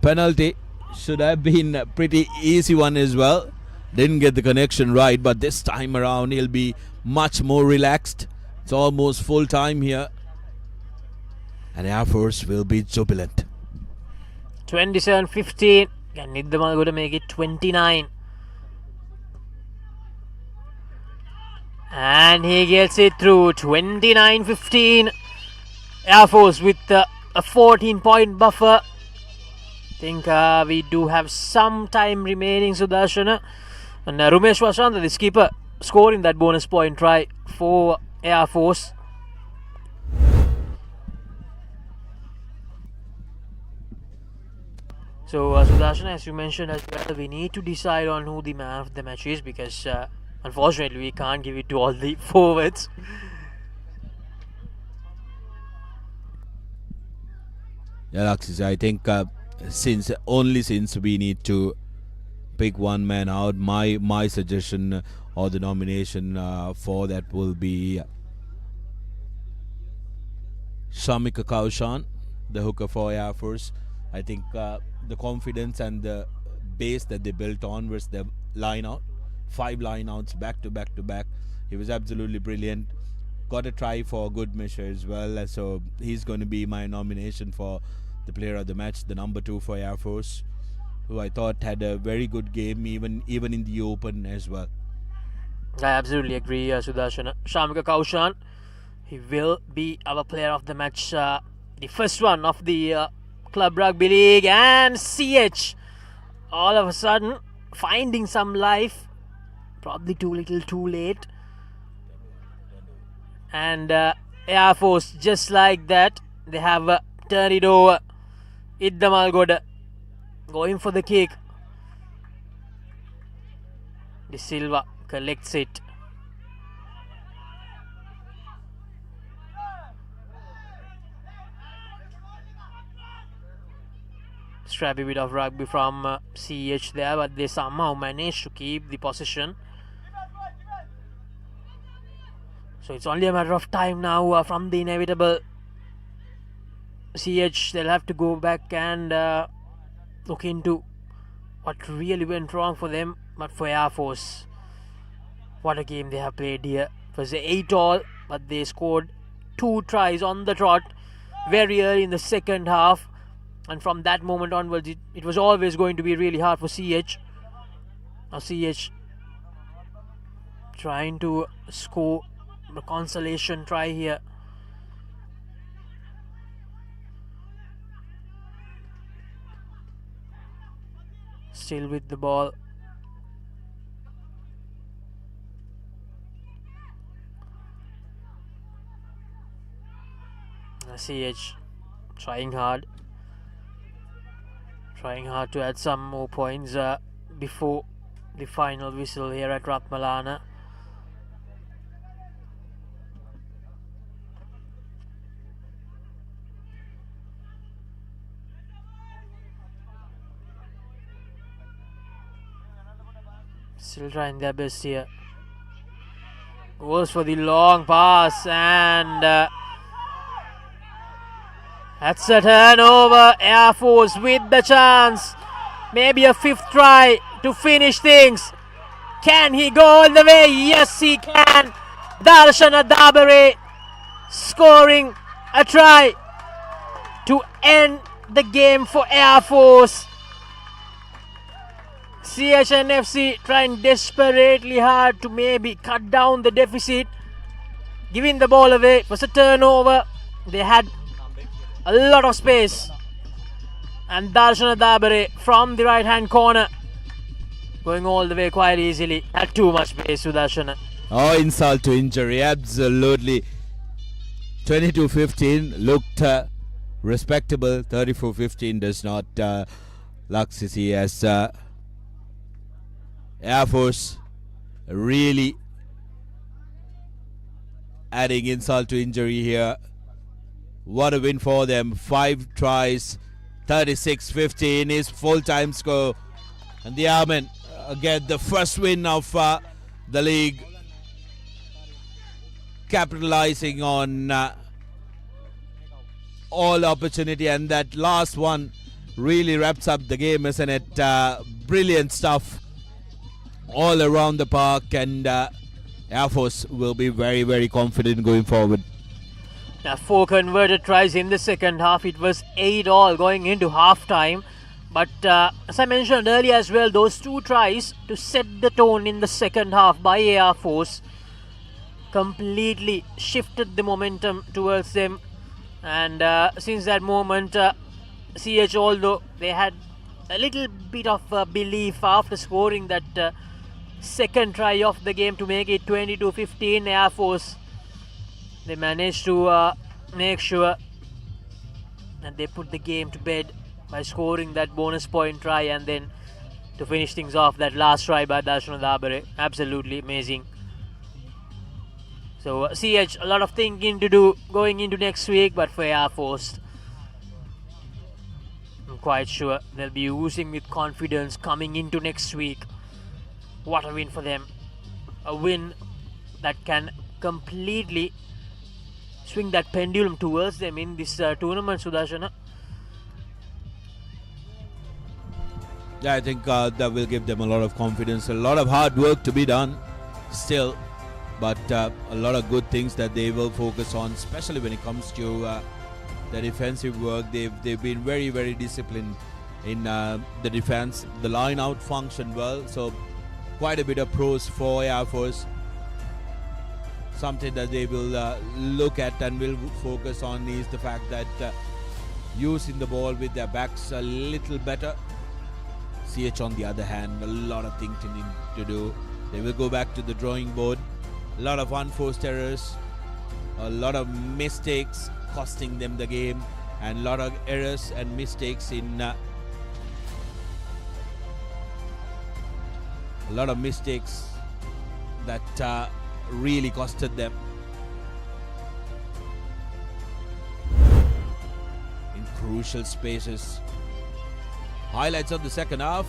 penalty should have been a pretty easy one as well. Didn't get the connection right, but this time around he'll be much more relaxed. It's almost full time here, and Air Force will be jubilant.
27-15. Can Niddamal go to make it 29? And he gets it through. 29-15. Air Force with a 14-point buffer. I think we do have some time remaining, Sudarshana. And Rumesh Vashanta, the skipper, scoring that bonus point try for Air Force. So Sudarshan, as you mentioned as well, we need to decide on who the man of the match is, because unfortunately we can't give it to all the forwards.
Yeah, Alexis, I think since we need to pick one man out, my suggestion or the nomination for that will be Shamika Kaushan, the hooker for Air Force. I think the confidence and the base that they built on was the line out. 5 line outs back to back to back. He was absolutely brilliant. Got a try for good measure as well. So he's going to be my nomination for the player of the match, the number 2 for Air Force, who I thought had a very good game, even in the open as well.
I absolutely agree, Sudarshan. Shamika Kaushan, he will be our player of the match. The first one of the Club Rugby League, and CH all of a sudden finding some life, probably too little too late, and Air Force just like that they have turned it over. Iddamal Goda going for the kick. De Silva collects it. Scrappy bit of rugby from CH there, but they somehow managed to keep the possession. So it's only a matter of time now from the inevitable. CH, they'll have to go back and look into what really went wrong for them. But for Air Force, what a game they have played here. It was 8-all, but they scored 2 tries on the trot very early in the second half. And from that moment onwards, it was always going to be really hard for CH. Now CH trying to score the consolation try here. Still with the ball. CH trying hard to add some more points before the final whistle here at Ratmalana. Still trying their best here. Goes for the long pass, and that's a turnover. Air Force with the chance. Maybe a fifth try to finish things. Can he go all the way? Yes, he can. Darshana Dabare scoring a try to end the game for Air Force. CH&FC trying desperately hard to maybe cut down the deficit, giving the ball away. It was a turnover. They had a lot of space, and Darshana Dabare from the right hand corner going all the way quite easily. Had too much space, Sudarshana.
Oh, insult to injury, absolutely. 22-15 looked respectable. 34-15 does not look sissy, as Air Force really adding insult to injury here. What a win for them. 5 tries, 36-15 is full-time score. And the Airmen get the first win of the league, capitalizing on all opportunity, and that last one really wraps up the game, isn't it? Brilliant stuff all around the park, and Air Force will be very, very confident going forward.
Now, 4 converted tries in the second half. It was 8-all going into half-time. But as I mentioned earlier as well, those 2 tries to set the tone in the second half by Air Force completely shifted the momentum towards them. And since that moment, CH, although they had a little bit of belief after scoring that second try of the game to make it 22-15, Air Force, they managed to make sure that they put the game to bed by scoring that bonus point try, and then to finish things off, that last try by Darshana Dabare. Absolutely amazing. So CH, a lot of thinking to do going into next week, but for Air Force, I'm quite sure they'll be oozing with confidence coming into next week. What a win for them. A win that can completely swing that pendulum towards them in this tournament, Sudarshana.
Yeah, I think that will give them a lot of confidence. A lot of hard work to be done still, but a lot of good things that they will focus on, especially when it comes to the defensive work. They've been very, very disciplined in the defense. The line out functioned well, so quite a bit of pros for Air Force. Something that they will look at and will focus on is the fact that using the ball with their backs a little better. CH, on the other hand, a lot of things to do. They will go back to the drawing board. A lot of unforced errors, a lot of mistakes costing them the game, and a lot of errors and mistakes in a lot of mistakes that really costed them in crucial spaces. Highlights of the second half.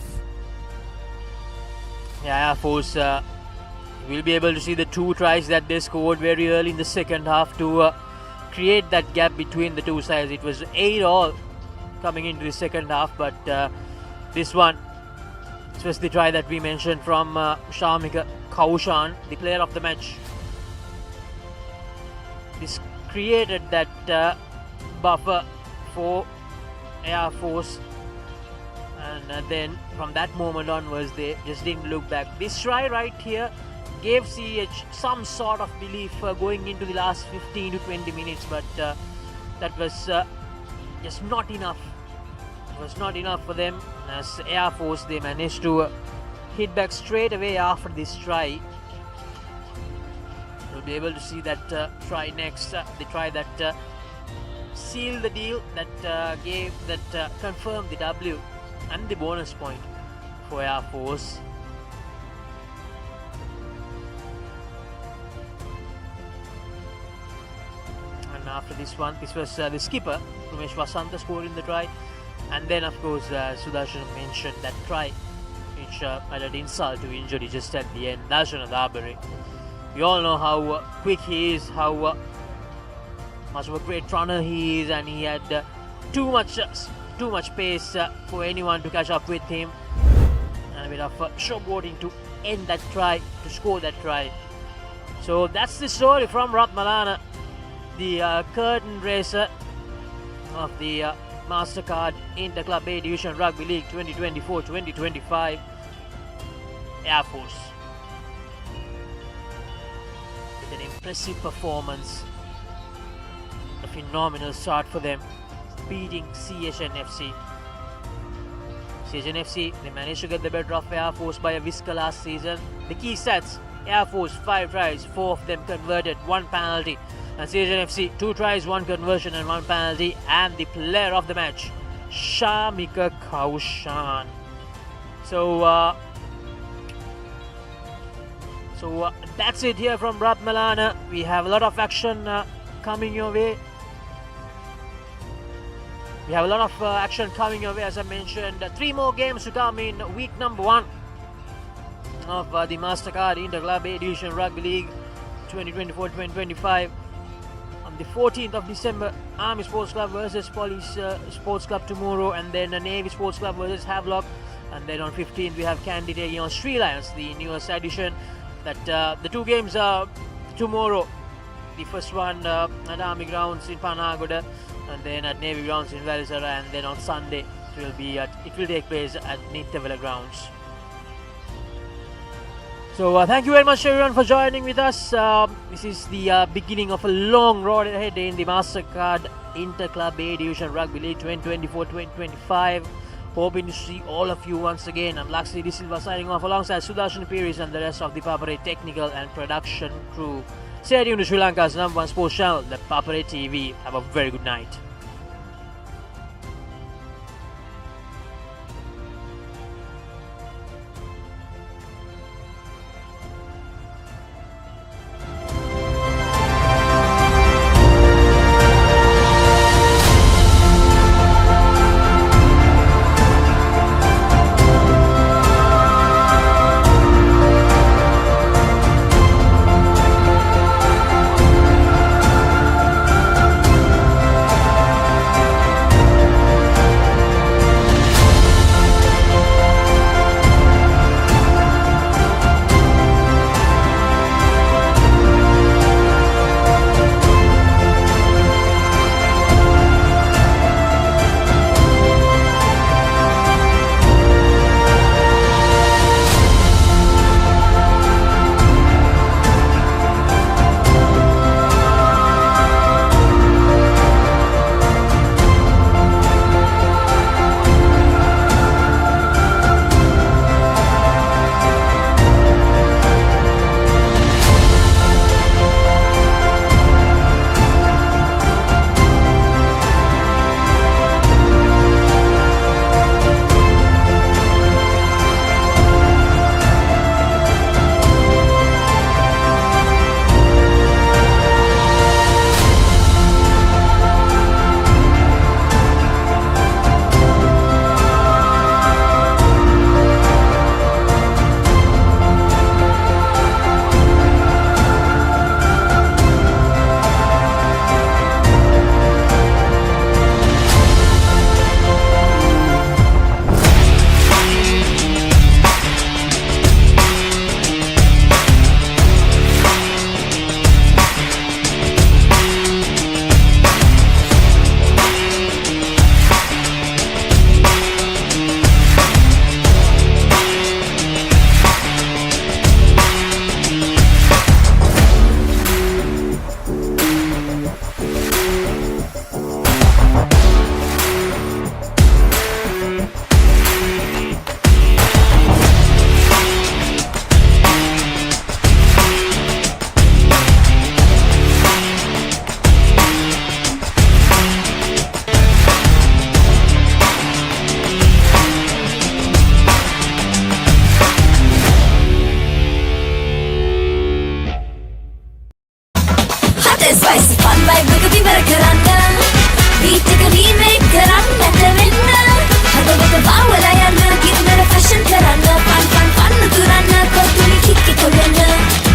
Yeah, Air Force will be able to see the 2 tries that they scored very early in the second half to create that gap between the 2 sides. It was 8-all coming into the second half, but this was the try that we mentioned from Shamika Kaushan, the player of the match. This created that buffer for Air Force, and then from that moment onwards they just didn't look back. This try right here gave CH some sort of belief going into the last 15 to 20 minutes, but that was just not enough. It was not enough for them, as Air Force, they managed to hit back straight away after this try. We'll be able to see that try next, the try that sealed the deal, that confirmed the W and the bonus point for Air Force. And after this one, this was the skipper, Ramesh Vasanta, scoring the try. And then, of course, Sudarshan mentioned that try, which added insult to injury just at the end. Darshana Dabare We all know how quick he is, how much of a great runner he is, and he had too much pace for anyone to catch up with him, and a bit of showboating to end that try, to score that try. So that's the story from Ratmalana, the curtain raiser of the Mastercard Interclub A Division Rugby League 2024-2025. Air Force with an impressive performance, a phenomenal start for them, beating CH&FC. CH&FC, they managed to get the better of Air Force by a whisker last season. The key stats: Air Force 5 tries, 4 of them converted, 1 penalty, and CH&FC 2 tries, 1 conversion and 1 penalty. And the player of the match, Shamika Kaushan. So that's it here from Ratmalana. We have a lot of action coming your way. As I mentioned. 3 more games to come in week number 1 of the Mastercard Interclub A Division Rugby League 2024-2025. On the 14th of December, Army Sports Club versus Police Sports Club tomorrow, and then Navy Sports Club versus Havelock. And then on 15th we have Kandy taking on Sri Lions, the newest addition. The 2 games are tomorrow. The first one at Army Grounds in Panagoda, and then at Navy Grounds in Valisara, and then on Sunday it will take place at Nithyavala Grounds. So thank you very much everyone for joining with us. This is the beginning of a long road ahead in the Mastercard Interclub A Division Rugby League 2024-2025. Hoping to see all of you once again. I'm Laxi De Silva signing off alongside Sudarshan Piris and the rest of the Papare technical and production crew. Stay tuned to Sri Lanka's #1 sports channel, the Papare TV. Have a very good night.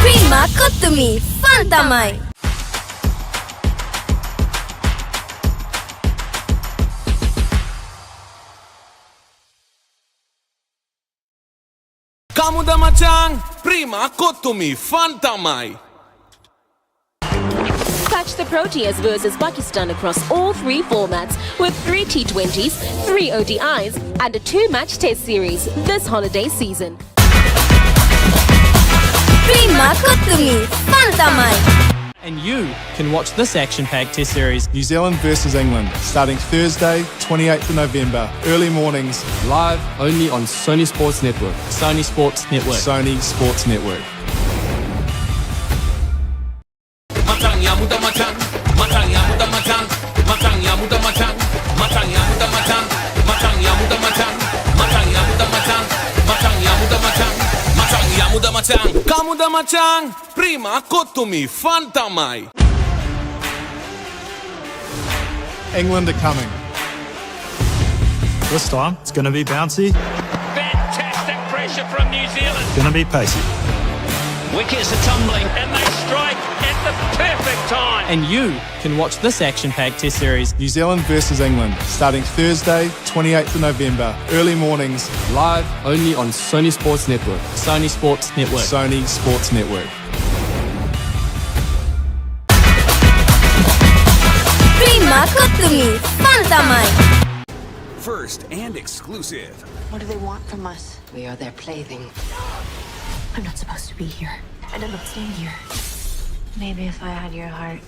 Prima Kottumi Fanta mai.
Kamuda Machang, Prima Kottumi Fanta mai.
Catch the Proteas versus Pakistan across all three formats with 3 T20s, 3 ODIs and a 2-match test series this holiday season.
Prima Kottumi Fanta mai.
And you can watch this action-packed test series,
New Zealand versus England, starting Thursday, 28th of November, early mornings.
Live only on Sony Sports Network.
Sony Sports Network.
Sony Sports Network.
Matang ya muda matang, matang ya muda matang, matang ya muda matang, matang ya muda matang, matang ya muda matang, matang ya muda matang, matang ya muda matang, matang ya muda matang. Kamuda matang, Prima Kottumi Fanta mai.
England are coming.
This time, it's going to be bouncy.
Fantastic pressure from New Zealand.
It's going to be pacey.
Wickets are tumbling and they strike at the perfect time.
And you can watch this action-packed test series,
New Zealand versus England, starting Thursday, 28th of November, early mornings.
Live only on Sony Sports Network.
Sony Sports Network.
Sony Sports Network.
Prima Kottumi Fanta mai.
First and exclusive.
What do they want from us? We are their plaything. I'm not supposed to be here, and I'm not staying here. Maybe if I had your heart,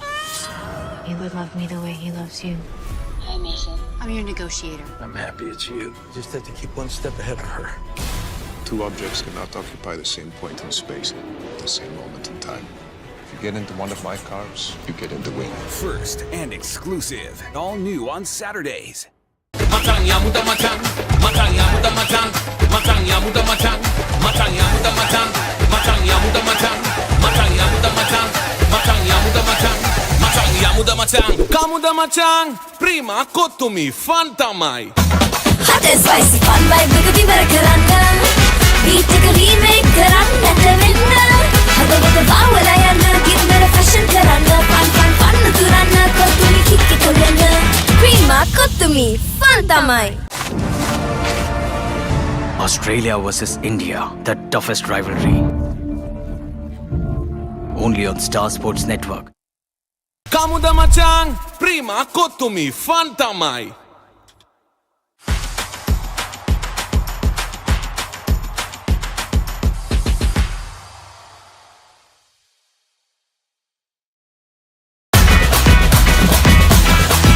you would love me the way he loves you.
Hi, Mason. I'm your negotiator.
I'm happy it's you. You just have to keep one step ahead of her.
Two objects cannot occupy the same point in space at the same moment in time. If you get into one of my cars, you get in the wing.
First and exclusive. All new on Saturdays.
Matang ya muda matang, matang ya muda matang, matang ya muda matang, matang ya muda matang, matang ya muda matang, matang ya muda matang, matang ya muda matang, matang ya muda matang. Kamuda matang, Prima Kottumi Fanta mai.
Hot and spicy fun vibe Rugby berkerana. Beat a remake kerana terminna. Hada bawala yana gimana fashion kerana. Fun turana Kottumi kick kerana. Prima Kottumi Fanta mai.
Australia versus India, the toughest rivalry. Only on Star Sports Network.
Kamuda matang, Prima Kottumi Fanta mai.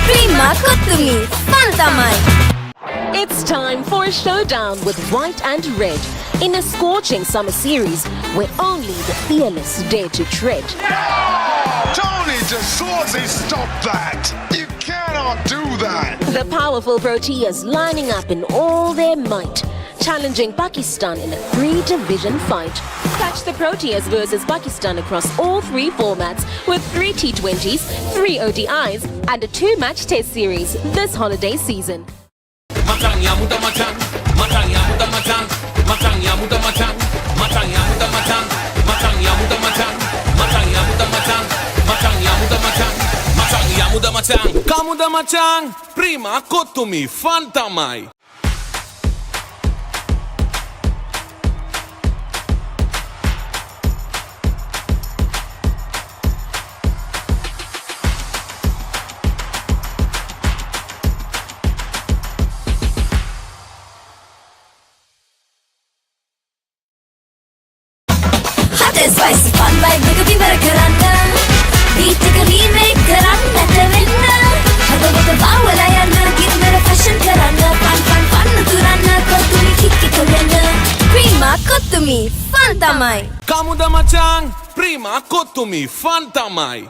Prima Kottumi Fanta mai.
It's time for a showdown with white and red in a scorching summer series where only the fearless dare to tread.
Tony Jasawzi, stop that! You cannot do that!
The powerful Proteas lining up in all their might, challenging Pakistan in a 3-division fight. Catch the Proteas versus Pakistan across all three formats with 3 T20s, 3 ODIs and a 2-match test series this holiday season.
Matang ya muda matang, matang ya muda matang, matang ya muda matang, matang ya muda matang, matang ya muda matang, matang ya muda matang, matang ya muda matang, matang ya muda matang. Kamuda matang, Prima Kottumi Fanta mai.
Spicy fun vibe Rugby berkerana. Beat a remake kerana terminna. Hada bawala yana gimana fashion kerana. Fun turana Kottumi kick kerana. Prima Kottumi Fanta mai.
Kamuda matang, Prima Kottumi Fanta mai.